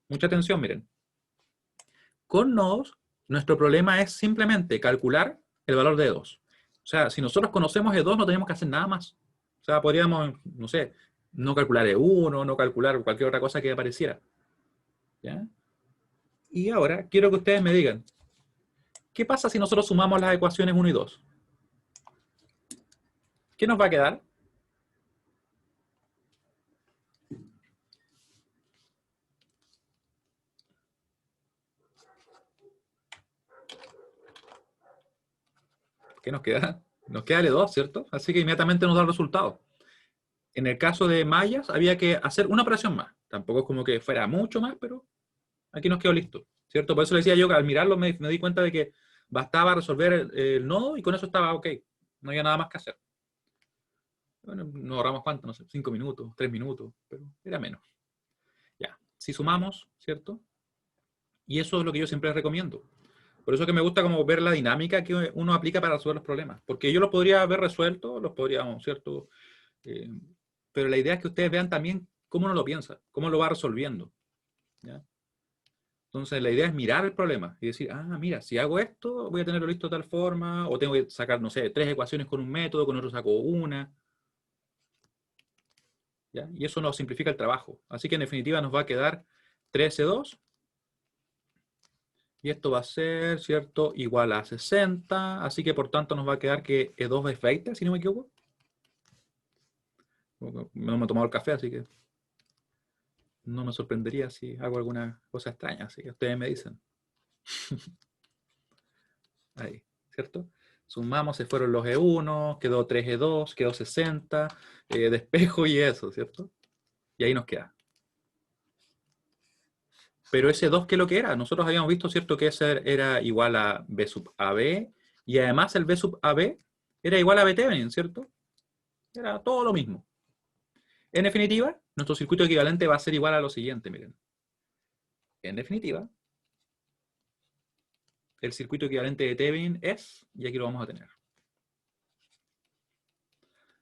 Mucha atención, miren. Con nodos, nuestro problema es simplemente calcular el valor de E2. O sea, si nosotros conocemos E2, no tenemos que hacer nada más. O sea, podríamos, no sé, no calcular E1, no calcular cualquier otra cosa que apareciera. ¿Ya? Y ahora quiero que ustedes me digan, ¿qué pasa si nosotros sumamos las ecuaciones 1 y 2? ¿Qué nos va a quedar? ¿Qué nos queda? Nos queda L2, ¿cierto? Así que inmediatamente nos da el resultado. En el caso de mallas, había que hacer una operación más. Tampoco es como que fuera mucho más, pero aquí nos quedó listo, ¿cierto? Por eso le decía yo que al mirarlo me di cuenta de que bastaba resolver el nodo y con eso estaba ok. No había nada más que hacer. Bueno, nos ahorramos cuánto, no sé, 5 minutos, 3 minutos, pero era menos. Ya, si sumamos, ¿cierto? Y eso es lo que yo siempre recomiendo. Por eso que me gusta como ver la dinámica que uno aplica para resolver los problemas. Porque yo los podría haber resuelto, los podríamos, ¿cierto? Eh, pero la idea es que ustedes vean también cómo uno lo piensa, cómo lo va resolviendo. ¿Ya? Entonces la idea es mirar el problema y decir, mira, si hago esto, voy a tenerlo listo de tal forma, o tengo que sacar, no sé, 3 ecuaciones con un método, con otro saco una. ¿Ya? Y eso nos simplifica el trabajo. Así que en definitiva nos va a quedar 13,2. Y esto va a ser, ¿cierto? Igual a 60. Así que por tanto nos va a quedar que E2 es 20, si no me equivoco. No me he tomado el café, así que no me sorprendería si hago alguna cosa extraña. Así que ustedes me dicen. Ahí, ¿cierto? Sumamos, se fueron los E1, quedó 3E2, quedó 60, despejo y eso, ¿cierto? Y ahí nos queda. Pero ese 2, ¿qué es lo que era? Nosotros habíamos visto, ¿cierto? Que ese era igual a B sub AB, y además el B sub AB era igual a B Thevenin, ¿cierto? Era todo lo mismo. En definitiva, nuestro circuito equivalente va a ser igual a lo siguiente, miren. En definitiva, el circuito equivalente de Thevenin es, y aquí lo vamos a tener.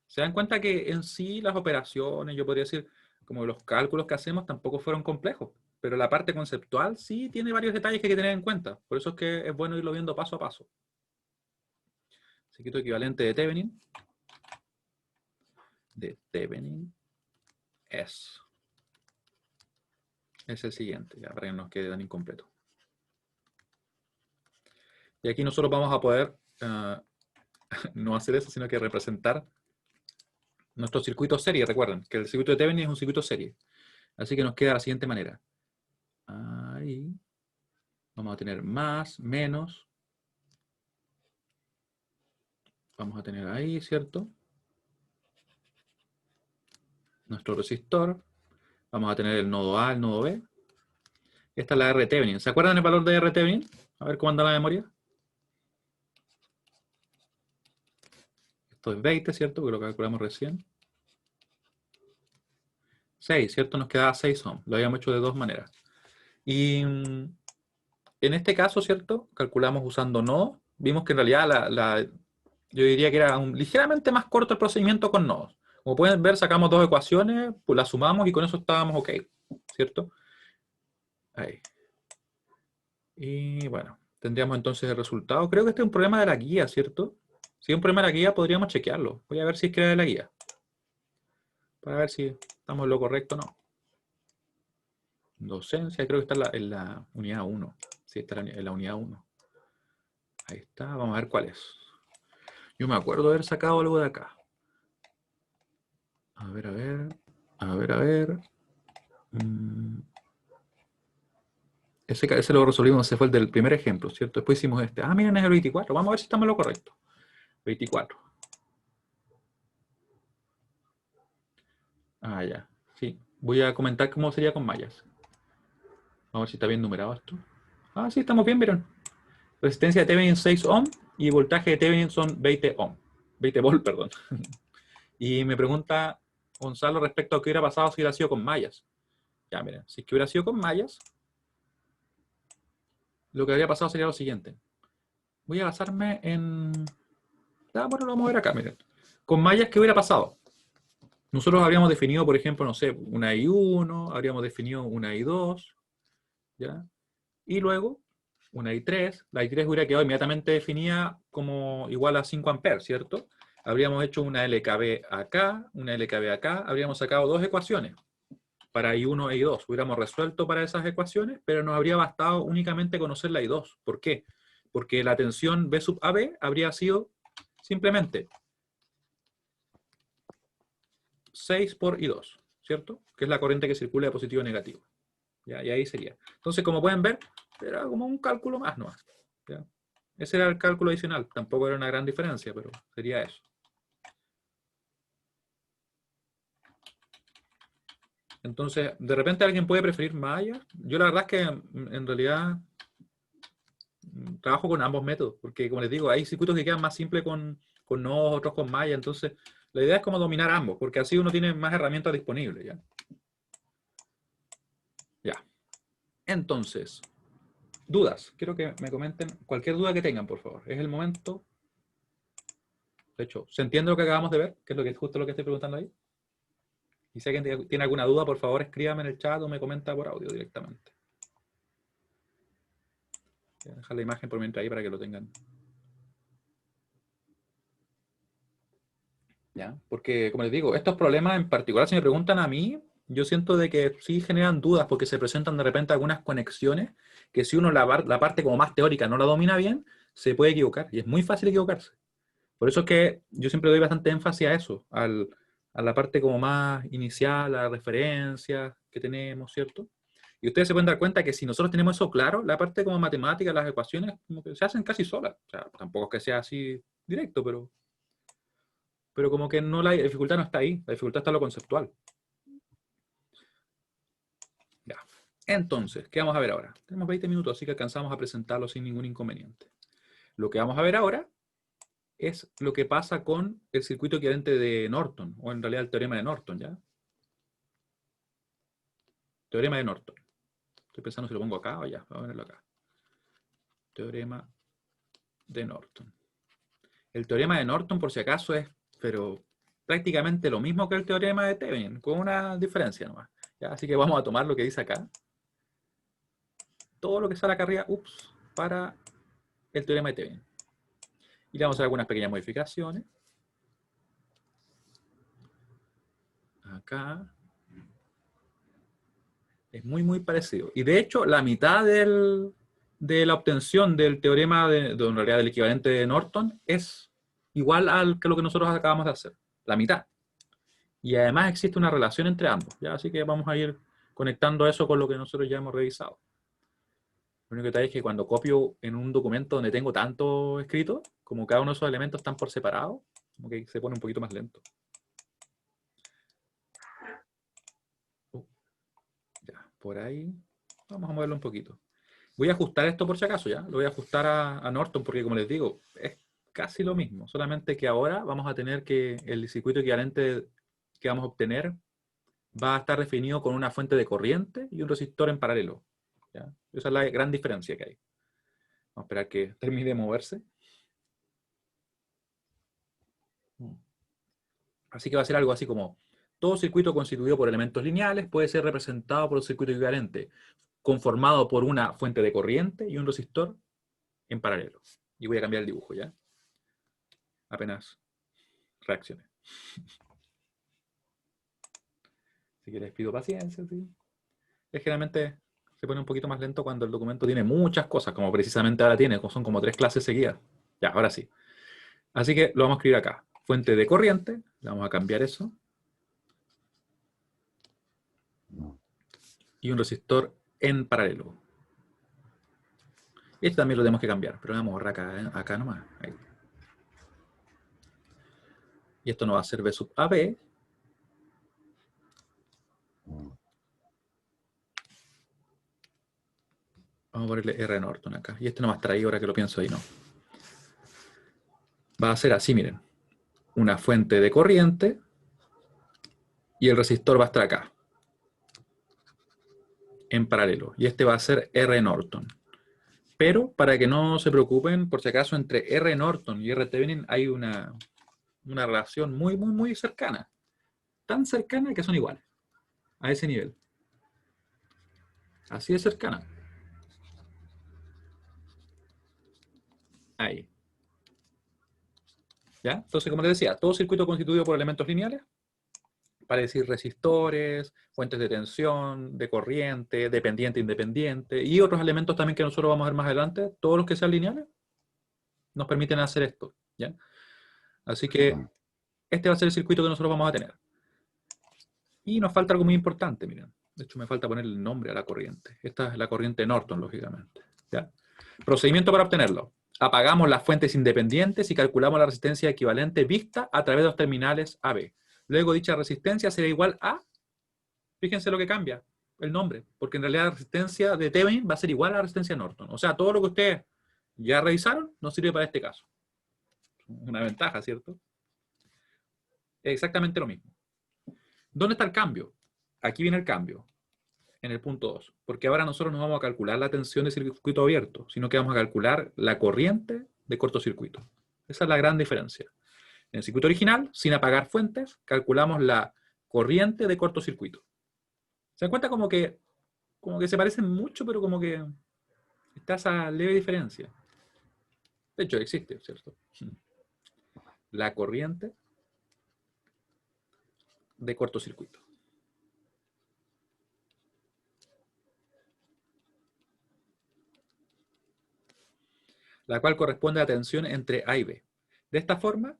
Se dan cuenta que en sí las operaciones, yo podría decir, como los cálculos que hacemos tampoco fueron complejos, pero la parte conceptual sí tiene varios detalles que hay que tener en cuenta. Por eso es que es bueno irlo viendo paso a paso. Circuito equivalente de Thevenin es el siguiente, ya para que no nos quede tan incompleto. Y aquí nosotros vamos a poder no hacer eso, sino que representar nuestro circuito serie. Recuerden que el circuito de Thevenin es un circuito serie. Así que nos queda de la siguiente manera. Ahí. Vamos a tener más, menos. Vamos a tener ahí, ¿cierto? Nuestro resistor. Vamos a tener el nodo A, el nodo B. Esta es la R Thevenin. ¿Se acuerdan el valor de R Thevenin? A ver cómo anda la memoria. Esto es 20, ¿cierto? Porque lo calculamos recién. 6, ¿cierto? Nos quedaba 6 ohms. Lo habíamos hecho de dos maneras. Y en este caso, ¿cierto? Calculamos usando nodos. Vimos que en realidad yo diría que era ligeramente más corto el procedimiento con nodos. Como pueden ver, sacamos dos ecuaciones, pues las sumamos y con eso estábamos ok, ¿cierto? Ahí. Y bueno, tendríamos entonces el resultado. Creo que este es un problema de la guía, ¿cierto? Si es un problema de la guía, podríamos chequearlo. Voy a ver si es que era de la guía. Para ver si estamos en lo correcto o no. Docencia, creo que está en la unidad 1. Sí, está en la unidad 1. Ahí está, vamos a ver cuál es. Yo me acuerdo de haber sacado algo de acá. A ver, a ver. A ver, a ver. Ese lo resolvimos, ese fue el del primer ejemplo, ¿cierto? Después hicimos este. Ah, miren, es el 24. Vamos a ver si estamos en lo correcto. 24. Ah, ya. Sí. Voy a comentar cómo sería con mallas. Vamos a ver si está bien numerado esto. Ah, sí, estamos bien, vieron. Resistencia de Thevenin 6 ohm y voltaje de Thevenin son 20 ohm. 20 volt, perdón. Y me pregunta Gonzalo respecto a qué hubiera pasado si hubiera sido con mallas. Ya, miren, si es que hubiera sido con mallas, lo que habría pasado sería lo siguiente. Voy a basarme en... Ah, bueno, lo vamos a ver acá, miren. Con mallas, ¿qué hubiera pasado? Nosotros habríamos definido, por ejemplo, no sé, una I1, habríamos definido una I2, ¿ya? Y luego una I3. La I3 hubiera quedado inmediatamente definida como igual a 5 amperes, ¿cierto? Habríamos hecho una LKB acá, una LKB acá, habríamos sacado dos ecuaciones para I1 e I2. Hubiéramos resuelto para esas ecuaciones, pero nos habría bastado únicamente conocer la I2. ¿Por qué? Porque la tensión B sub AB habría sido simplemente 6 por I2, ¿cierto? Que es la corriente que circula de positivo a negativo. ¿Ya? Y ahí sería. Entonces, como pueden ver, era como un cálculo más, ¿no? ¿Ya? Ese era el cálculo adicional. Tampoco era una gran diferencia, pero sería eso. Entonces, de repente alguien puede preferir malla. Yo la verdad es que en realidad trabajo con ambos métodos, porque como les digo, hay circuitos que quedan más simples con nodos, otros con malla. Entonces, la idea es como dominar ambos, porque así uno tiene más herramientas disponibles. ¿Ya? Ya. Entonces, dudas. Quiero que me comenten cualquier duda que tengan, por favor. Es el momento. De hecho, ¿se entiende lo que acabamos de ver? Que es justo lo que estoy preguntando ahí. Y si alguien tiene alguna duda, por favor, escríbame en el chat o me comenta por audio directamente. Voy a dejar la imagen por mientras ahí para que lo tengan. ¿Ya? Porque, como les digo, estos problemas en particular, si me preguntan a mí, yo siento de que sí generan dudas porque se presentan de repente algunas conexiones que si uno la parte como más teórica no la domina bien, se puede equivocar. Y es muy fácil equivocarse. Por eso es que yo siempre doy bastante énfasis a eso, a la parte como más inicial, a la referencia que tenemos, ¿cierto? Y ustedes se pueden dar cuenta que si nosotros tenemos eso claro, la parte como matemática, las ecuaciones, como que se hacen casi solas. O sea, tampoco es que sea así directo, pero como que no la dificultad no está ahí, la dificultad está en lo conceptual. Ya. Entonces, ¿qué vamos a ver ahora? Tenemos 20 minutos, así que alcanzamos a presentarlo sin ningún inconveniente. Lo que vamos a ver ahora es lo que pasa con el circuito equivalente de Norton, o en realidad el teorema de Norton, ¿ya? Teorema de Norton. Estoy pensando si lo pongo acá o allá. Vamos a ponerlo acá. Teorema de Norton. El teorema de Norton, por si acaso, es pero prácticamente lo mismo que el teorema de Thevenin, con una diferencia nomás. ¿Ya? Así que vamos a tomar lo que dice acá. Todo lo que sale acá arriba, para el teorema de Thevenin. Y le vamos a hacer algunas pequeñas modificaciones. Acá. Es muy, muy parecido. Y de hecho, la mitad de la obtención del teorema, en realidad del equivalente de Norton, es igual al que lo que nosotros acabamos de hacer. La mitad. Y además existe una relación entre ambos. ¿Ya? Así que vamos a ir conectando eso con lo que nosotros ya hemos revisado. Lo único detalle es que cuando copio en un documento donde tengo tanto escrito, como cada uno de esos elementos están por separado, como que se pone un poquito más lento. Ya, por ahí. Vamos a moverlo un poquito. Voy a ajustar esto por si acaso, ¿ya? Lo voy a ajustar a Norton porque, como les digo, es casi lo mismo. Solamente que ahora vamos a tener que el circuito equivalente que vamos a obtener va a estar definido con una fuente de corriente y un resistor en paralelo, ¿ya? Esa es la gran diferencia que hay. Vamos a esperar que termine de moverse. Así que va a ser algo así como: todo circuito constituido por elementos lineales puede ser representado por un circuito equivalente, conformado por una fuente de corriente y un resistor en paralelo. Y voy a cambiar el dibujo, ¿ya? Apenas reaccione. Así que les pido paciencia, ¿sí? Es generalmente se pone un poquito más lento cuando el documento tiene muchas cosas, como precisamente ahora tiene, son como 3 clases seguidas. Ya, ahora sí. Así que lo vamos a escribir acá. Fuente de corriente, le vamos a cambiar eso. Y un resistor en paralelo. Este también lo tenemos que cambiar, pero vamos a borrar acá nomás. Ahí. Y esto no va a ser B sub AB. Vamos a ponerle R Norton acá. Y este no va a estar ahí ahora que lo pienso ahí, no. Va a ser así, miren. Una fuente de corriente y el resistor va a estar acá, en paralelo. Y este va a ser R Norton. Pero para que no se preocupen, por si acaso entre R Norton y R Thevenin hay una relación muy, muy, muy cercana. Tan cercana que son iguales. A ese nivel. Así de cercana. Ahí. ¿Ya? Entonces, como les decía, todo circuito constituido por elementos lineales, para decir resistores, fuentes de tensión, de corriente, dependiente, independiente, y otros elementos también que nosotros vamos a ver más adelante, todos los que sean lineales, nos permiten hacer esto, ¿ya? Así que este va a ser el circuito que nosotros vamos a tener. Y nos falta algo muy importante, miren. De hecho, me falta poner el nombre a la corriente. Esta es la corriente Norton, lógicamente, ¿ya? Procedimiento para obtenerlo. Apagamos las fuentes independientes y calculamos la resistencia equivalente vista a través de los terminales AB. Luego dicha resistencia será igual a, fíjense lo que cambia, el nombre, porque en realidad la resistencia de Thevenin va a ser igual a la resistencia de Norton. O sea, todo lo que ustedes ya revisaron nos sirve para este caso. Una ventaja, ¿cierto? Es exactamente lo mismo. ¿Dónde está el cambio? Aquí viene el cambio, en el punto 2, porque ahora nosotros no vamos a calcular la tensión de circuito abierto, sino que vamos a calcular la corriente de cortocircuito. Esa es la gran diferencia. En el circuito original, sin apagar fuentes, calculamos la corriente de cortocircuito. ¿Se dan cuenta como que se parecen mucho, pero como que está esa leve diferencia? De hecho, existe, ¿cierto? La corriente de cortocircuito. La cual corresponde a la tensión entre A y B. De esta forma,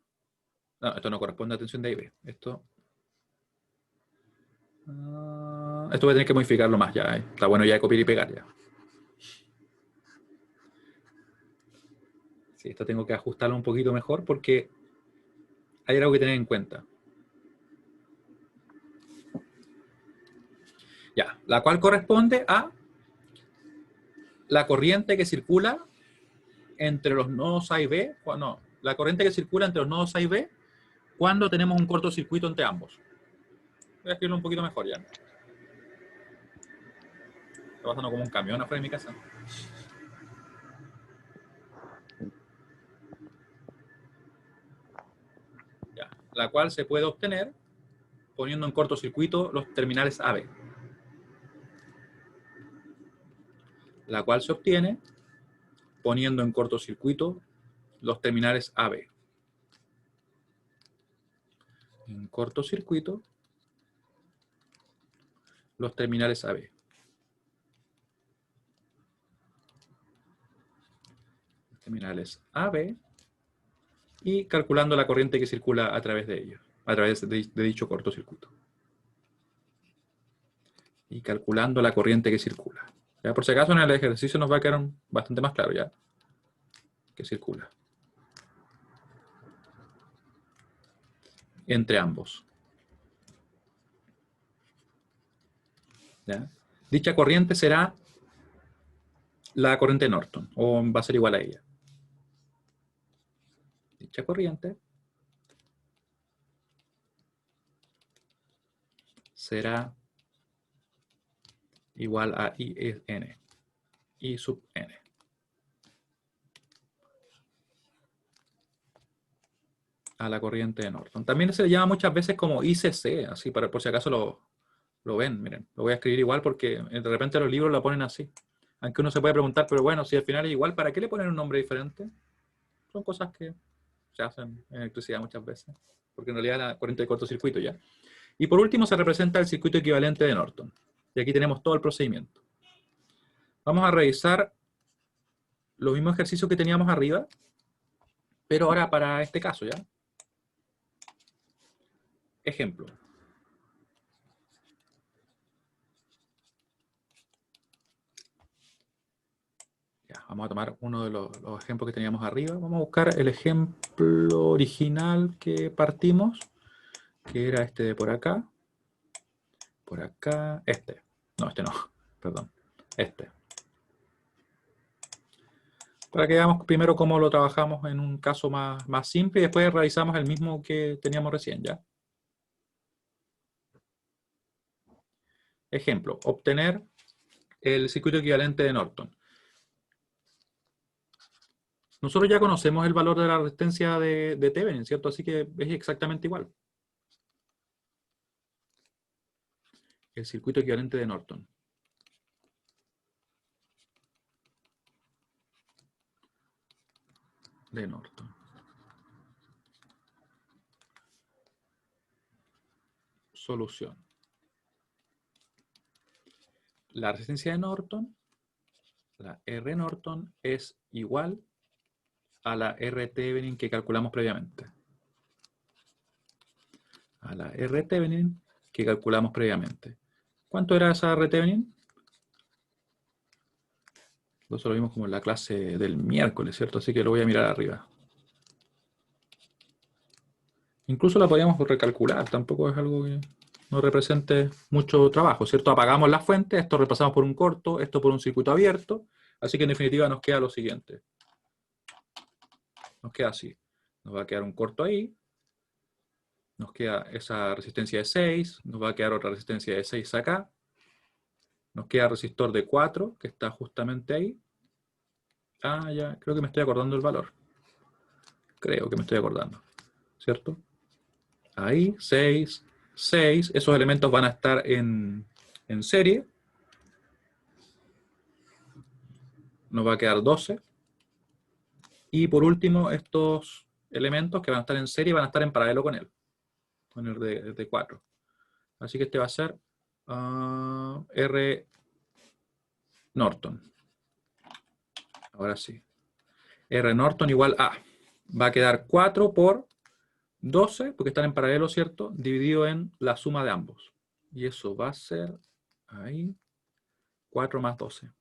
no, esto no corresponde a la tensión de A y B. Esto voy a tener que modificarlo más ya. Está bueno ya de copiar y pegar ya. Sí, esto tengo que ajustarlo un poquito mejor porque hay algo que tener en cuenta. Ya, la cual corresponde a la corriente que circula entre los nodos A y B. No, la corriente que circula entre los nodos A y B cuando tenemos un cortocircuito entre ambos. Voy a escribirlo un poquito mejor ya. Está pasando como un camión afuera de mi casa. Ya, la cual se puede obtener poniendo en cortocircuito los terminales AB. La cual se obtiene poniendo en cortocircuito los terminales AB. En cortocircuito los terminales AB. Terminales AB y calculando la corriente que circula a través de ellos, a través de dicho cortocircuito. y calculando la corriente que circula. ¿Ya? Por si acaso en el ejercicio nos va a quedar bastante más claro ya que circula entre ambos. ¿Ya? Dicha corriente será la corriente de Norton, o va a ser igual a ella. Dicha corriente será igual a I sub n. A la corriente de Norton. También se le llama muchas veces como ICC, así por si acaso lo ven, miren. Lo voy a escribir igual porque de repente los libros lo ponen así. Aunque uno se puede preguntar, pero bueno, si al final es igual, ¿para qué le ponen un nombre diferente? Son cosas que se hacen en electricidad muchas veces, porque en realidad la corriente de cortocircuito ya. Y por último se representa el circuito equivalente de Norton. Y aquí tenemos todo el procedimiento. Vamos a revisar los mismos ejercicios que teníamos arriba, pero ahora para este caso, ¿ya? Ejemplo. Ya, vamos a tomar uno de los ejemplos que teníamos arriba. Vamos a buscar el ejemplo original que partimos, que era este de por acá. Por acá, este. No, este no, perdón. Este. Para que veamos primero cómo lo trabajamos en un caso más simple y después realizamos el mismo que teníamos recién, ¿ya? Ejemplo, obtener el circuito equivalente de Norton. Nosotros ya conocemos el valor de la resistencia de Thevenin, ¿cierto? Así que es exactamente igual. El circuito equivalente de Norton. De Norton. Solución. La resistencia de Norton, la R Norton, es igual a la R Thevenin que calculamos previamente. A la R Thevenin que calculamos previamente. ¿Cuánto era esa R Thevenin? Eso lo vimos como en la clase del miércoles, ¿cierto? Así que lo voy a mirar arriba. Incluso la podríamos recalcular, tampoco es algo que nos represente mucho trabajo, ¿cierto? Apagamos la fuente, esto repasamos por un corto, esto por un circuito abierto, así que en definitiva nos queda lo siguiente. Nos queda así. Nos va a quedar un corto ahí, nos queda esa resistencia de 6, nos va a quedar otra resistencia de 6 acá, nos queda resistor de 4, que está justamente ahí. Ah, ya, creo que me estoy acordando el valor. Creo que me estoy acordando, ¿cierto? Ahí, 6, 6, esos elementos van a estar en serie. Nos va a quedar 12. Y por último, estos elementos que van a estar en serie van a estar en paralelo con él, con el de 4. Así que este va a ser R Norton. Ahora sí. R Norton igual a. Va a quedar 4 por 12, porque están en paralelo, ¿cierto? Dividido en la suma de ambos. Y eso va a ser, ahí, 4 más 12.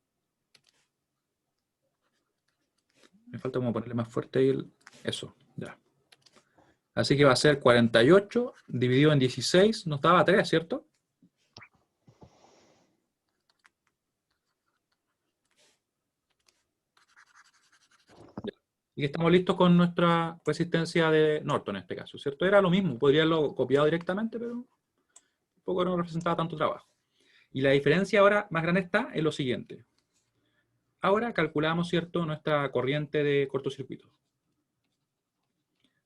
Me falta como ponerle más fuerte ahí eso, ya. Así que va a ser 48 dividido en 16, nos daba 3, ¿cierto? Y que estamos listos con nuestra resistencia de Norton en este caso, ¿cierto? Era lo mismo, podría haberlo copiado directamente, pero tampoco no representaba tanto trabajo. Y la diferencia ahora más grande está en lo siguiente. Ahora calculamos, ¿cierto?, nuestra corriente de cortocircuito.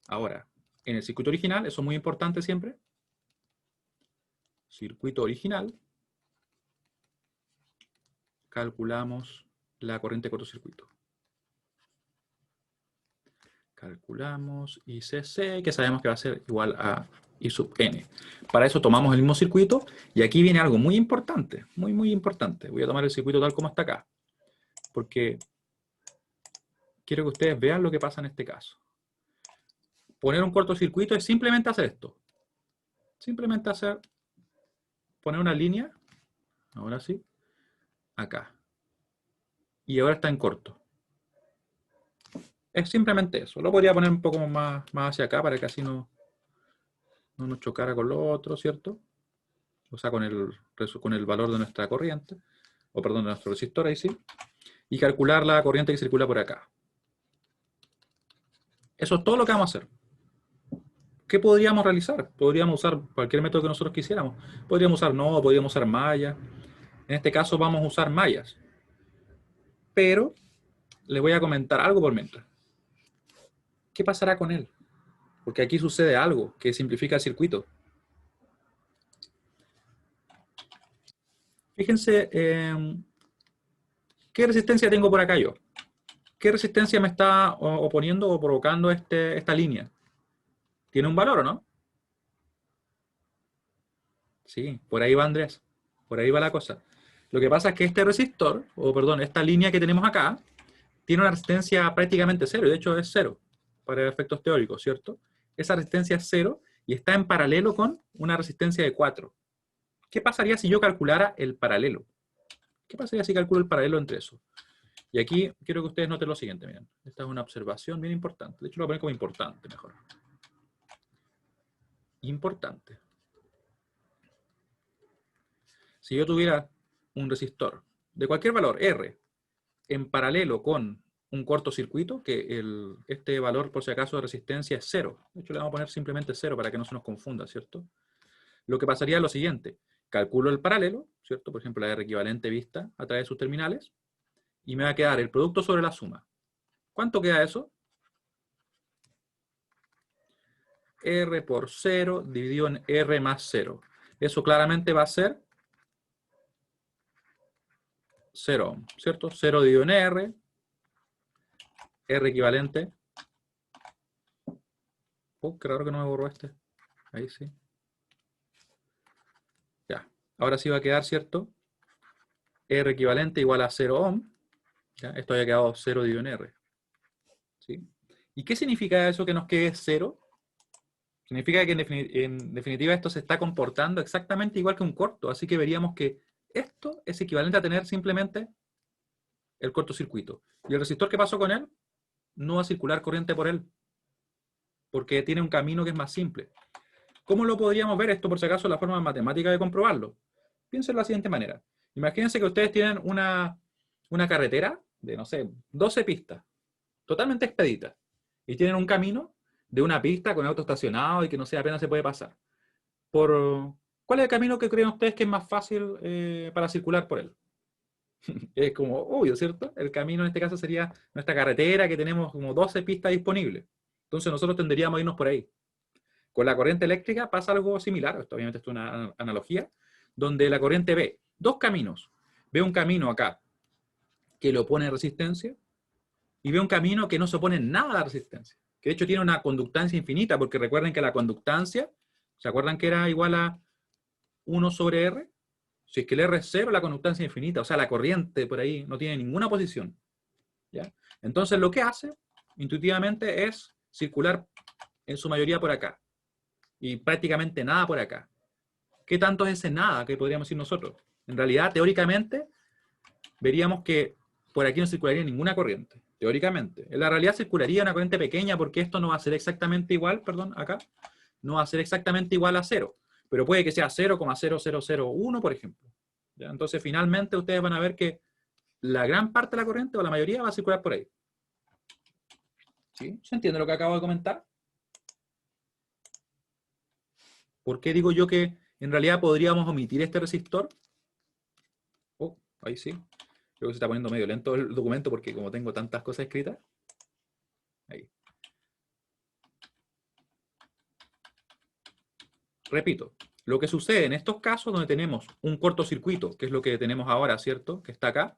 Ahora, en el circuito original, eso es muy importante siempre. Circuito original. Calculamos la corriente de cortocircuito. Calculamos ICC, que sabemos que va a ser igual a I sub n. Para eso tomamos el mismo circuito, y aquí viene algo muy importante, muy importante. Voy a tomar el circuito tal como está acá, porque quiero que ustedes vean lo que pasa en este caso. Poner un cortocircuito es simplemente hacer esto. Simplemente poner una línea Ahora sí. Acá. Y ahora está en corto. Es simplemente eso. Lo podría poner un poco más hacia acá para que así no nos chocara con lo otro, ¿cierto? O sea, con el valor de nuestra corriente, o perdón, de nuestro resistor, ahí sí. Y calcular la corriente que circula por acá. Eso es todo lo que vamos a hacer. ¿Qué podríamos realizar? Podríamos usar cualquier método que nosotros quisiéramos. Podríamos usar nodo, podríamos usar malla. En este caso vamos a usar mallas. Pero les voy a comentar algo por mientras. ¿Qué pasará con él? Porque aquí sucede algo que simplifica el circuito. Fíjense, ¿qué resistencia tengo por acá yo? ¿Qué resistencia me está oponiendo o provocando esta línea? ¿Tiene un valor o no? Sí, por ahí va Andrés. Por ahí va la cosa. Lo que pasa es que este resistor, o perdón, esta línea que tenemos acá, tiene una resistencia prácticamente cero, y de hecho es cero para efectos teóricos, ¿cierto? Esa resistencia es cero y está en paralelo con una resistencia de 4. ¿Qué pasaría si yo calculara el paralelo? ¿Qué pasaría si calculo el paralelo entre eso? Y aquí quiero que ustedes noten lo siguiente, miren. Esta es una observación bien importante. De hecho, lo voy a poner como importante mejor. Importante. Si yo tuviera un resistor de cualquier valor, R, en paralelo con un cortocircuito, que este valor, por si acaso, de resistencia es cero. De hecho, le vamos a poner simplemente cero para que no se nos confunda, ¿cierto? Lo que pasaría es lo siguiente. Calculo el paralelo, ¿cierto? Por ejemplo, la R equivalente vista a través de sus terminales, y me va a quedar el producto sobre la suma. ¿Cuánto queda eso? R por 0 dividido en R más 0. Eso claramente va a ser 0 ohm, ¿cierto? 0 dividido en R, R equivalente. Oh, qué raro que no me borró este. Ahí sí. Ya. Ahora sí va a quedar, ¿cierto? R equivalente igual a 0 ohm. ¿Ya? Esto había quedado 0 dividido en R. ¿Sí? ¿Y qué significa eso que nos quede 0? Significa que en definitiva esto se está comportando exactamente igual que un corto. Así que veríamos que esto es equivalente a tener simplemente el cortocircuito. ¿Y el resistor qué pasó con él? No va a circular corriente por él, porque tiene un camino que es más simple. ¿Cómo lo podríamos ver esto, por si acaso, la forma matemática de comprobarlo? Piensen de la siguiente manera. Imagínense que ustedes tienen una carretera de, no sé, 12 pistas, totalmente expedita, y tienen un camino de una pista con auto estacionado y que no sé, apenas se puede pasar. ¿Cuál es el camino que creen ustedes que es más fácil para circular por él? Es como obvio, ¿cierto? El camino en este caso sería nuestra carretera, que tenemos como 12 pistas disponibles. Entonces nosotros tendríamos a irnos por ahí. Con la corriente eléctrica pasa algo similar, obviamente esto es una analogía, donde la corriente ve dos caminos. Ve un camino acá que le opone resistencia y ve un camino que no se opone nada a la resistencia. Que de hecho tiene una conductancia infinita, porque recuerden que la conductancia, ¿se acuerdan que era igual a 1 sobre R? Si es que el R es 0, la conductancia es infinita. O sea, la corriente por ahí no tiene ninguna posición. ¿Ya? Entonces lo que hace, intuitivamente, es circular en su mayoría por acá. Y prácticamente nada por acá. ¿Qué tanto es ese nada que podríamos decir nosotros? En realidad, teóricamente, veríamos que por aquí no circularía ninguna corriente. Teóricamente. En la realidad circularía una corriente pequeña porque esto no va a ser exactamente igual, perdón, acá, no va a ser exactamente igual a 0. Pero puede que sea 0,0001, por ejemplo. ¿Ya? Entonces, finalmente, ustedes van a ver que la gran parte de la corriente, o la mayoría, va a circular por ahí. ¿Sí? ¿Se entiende lo que acabo de comentar? ¿Por qué digo yo que en realidad podríamos omitir este resistor? Oh, ahí sí. Creo que se está poniendo medio lento el documento porque como tengo tantas cosas escritas. Ahí. Repito, lo que sucede en estos casos donde tenemos un cortocircuito, que es lo que tenemos ahora, ¿cierto? Que está acá,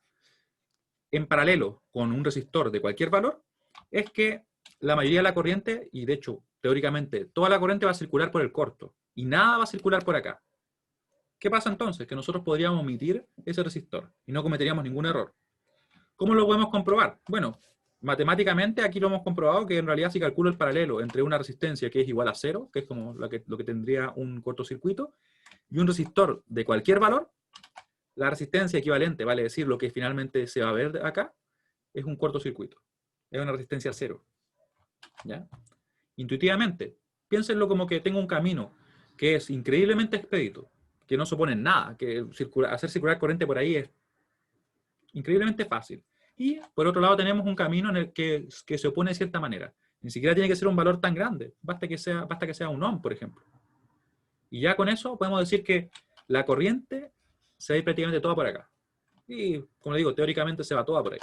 en paralelo con un resistor de cualquier valor, es que la mayoría de la corriente, y de hecho, teóricamente, toda la corriente va a circular por el corto, y nada va a circular por acá. ¿Qué pasa entonces? Que nosotros podríamos omitir ese resistor, y no cometeríamos ningún error. ¿Cómo lo podemos comprobar? Bueno, matemáticamente aquí lo hemos comprobado que en realidad si calculo el paralelo entre una resistencia que es igual a 0, que es como lo que tendría un cortocircuito, y un resistor de cualquier valor, La resistencia equivalente, vale decir, lo que finalmente se va a ver acá, es un cortocircuito. Es una resistencia cero. ¿Ya? Intuitivamente, piénsenlo como que tengo un camino que es increíblemente expedito, que no supone nada, que hacer circular corriente por ahí es increíblemente fácil. Y por otro lado tenemos un camino en el que se opone de cierta manera. Ni siquiera tiene que ser un valor tan grande, basta que sea un ohm, por ejemplo. Y ya con eso podemos decir que la corriente se va a ir prácticamente toda por acá. Y, como digo, teóricamente se va toda por ahí.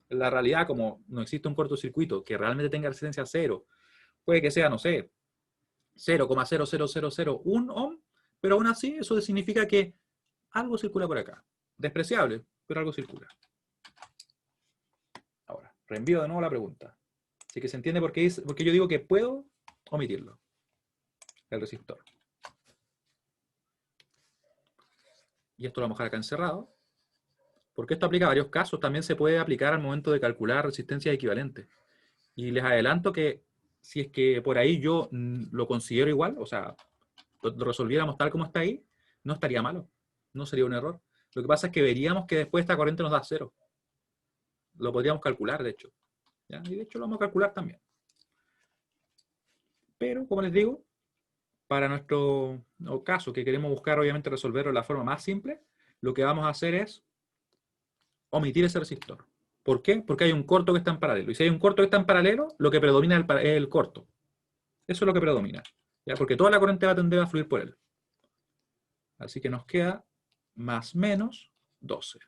En la realidad, como no existe un cortocircuito que realmente tenga resistencia cero, puede que sea, no sé, 0,00001 ohm, pero aún así eso significa que algo circula por acá. Despreciable, pero algo circula. Ahora, reenvío de nuevo la pregunta. Así que se entiende por qué yo digo que puedo omitirlo, el resistor. Y esto lo vamos a dejar acá encerrado, porque esto aplica a varios casos. También se puede aplicar al momento de calcular resistencias equivalentes. Y les adelanto que si es que por ahí yo lo considero igual, o sea, lo resolviéramos tal como está ahí, no estaría malo, no sería un error. Lo que pasa es que veríamos que después esta corriente nos da cero. Lo podríamos calcular, de hecho. ¿Ya? Y de hecho lo vamos a calcular también. Pero, como les digo, para nuestro caso, que queremos buscar obviamente resolverlo de la forma más simple, lo que vamos a hacer es omitir ese resistor. ¿Por qué? Porque hay un corto que está en paralelo. Y si hay un corto que está en paralelo, lo que predomina es el corto. Eso es lo que predomina. ¿Ya? Porque toda la corriente va a tender a fluir por él. Así que nos queda más menos 12.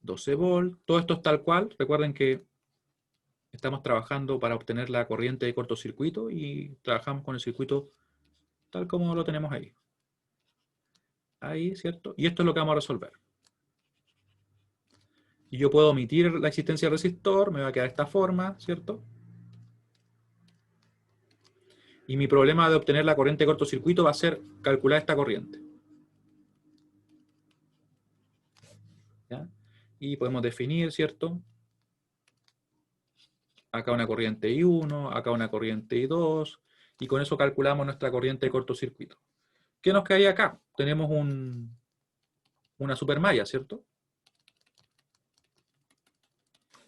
12 volt. Todo esto es tal cual. Recuerden que estamos trabajando para obtener la corriente de cortocircuito y trabajamos con el circuito tal como lo tenemos ahí. Ahí, ¿cierto? Y esto es lo que vamos a resolver. Y yo puedo omitir la existencia del resistor, me va a quedar de esta forma, ¿cierto? Y mi problema de obtener la corriente de cortocircuito va a ser calcular esta corriente. ¿Ya? Y podemos definir, ¿cierto? Acá una corriente I1, acá una corriente I2, y con eso calculamos nuestra corriente de cortocircuito. ¿Qué nos quedaría acá? Tenemos una supermalla, ¿cierto?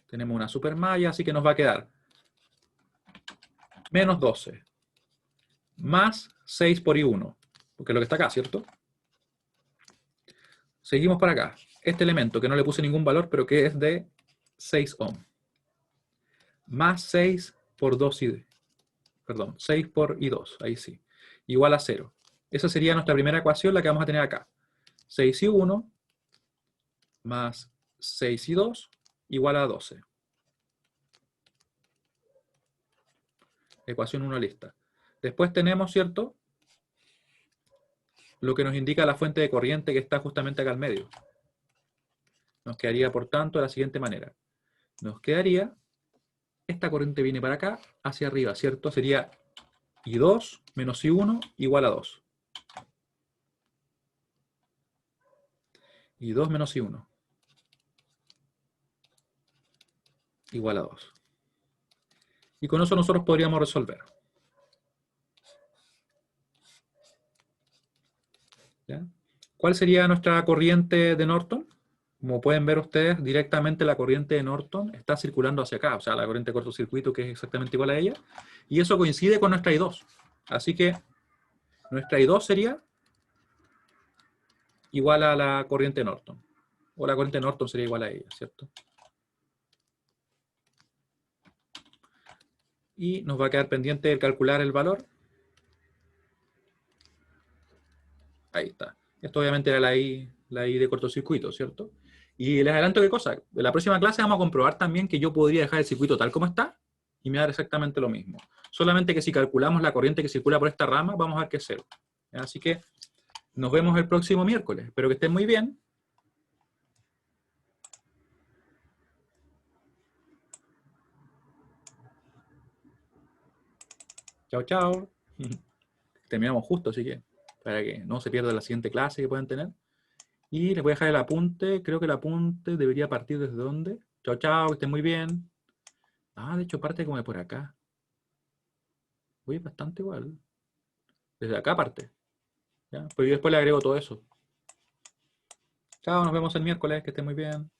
Tenemos una supermalla, así que nos va a quedar menos 12 más 6 por I1, porque es lo que está acá, ¿cierto? Seguimos para acá. Este elemento, que no le puse ningún valor, pero que es de 6 ohm. Más 6 por 2 I, perdón, 6 por I2, ahí sí. Igual a 0. Esa sería nuestra primera ecuación, la que vamos a tener acá. 6 I1 más 6 I2 igual a 12. Ecuación 1 lista. Después tenemos, ¿cierto?, lo que nos indica la fuente de corriente que está justamente acá al medio. Nos quedaría, por tanto, de la siguiente manera. Nos quedaría, esta corriente viene para acá, hacia arriba, ¿cierto? Sería I2 menos I1 igual a 2. I2 menos I1 igual a 2. Y con eso nosotros podríamos resolver. ¿Ya? ¿Cuál sería nuestra corriente de Norton? Como pueden ver ustedes, directamente la corriente de Norton está circulando hacia acá, o sea, la corriente de cortocircuito que es exactamente igual a ella, y eso coincide con nuestra I2. Así que nuestra I2 sería igual a la corriente de Norton, o la corriente de Norton sería igual a ella, ¿cierto? Y nos va a quedar pendiente el calcular el valor. Ahí está. Esto obviamente era la I de cortocircuito, ¿cierto? Y les adelanto qué cosa. En la próxima clase vamos a comprobar también que yo podría dejar el circuito tal como está y me va a dar exactamente lo mismo. Solamente que si calculamos la corriente que circula por esta rama, vamos a ver que es cero. Así que nos vemos el próximo miércoles. Espero que estén muy bien. Chao, chao. Terminamos justo, así que para que no se pierda la siguiente clase que puedan tener. Y les voy a dejar el apunte. Creo que el apunte debería partir desde dónde. Chao, chao, que estén muy bien. Ah, de hecho parte como de por acá. Oye, bastante igual. Desde acá parte. ¿Ya? Pero yo después le agrego todo eso. Chao, nos vemos el miércoles, que esté muy bien.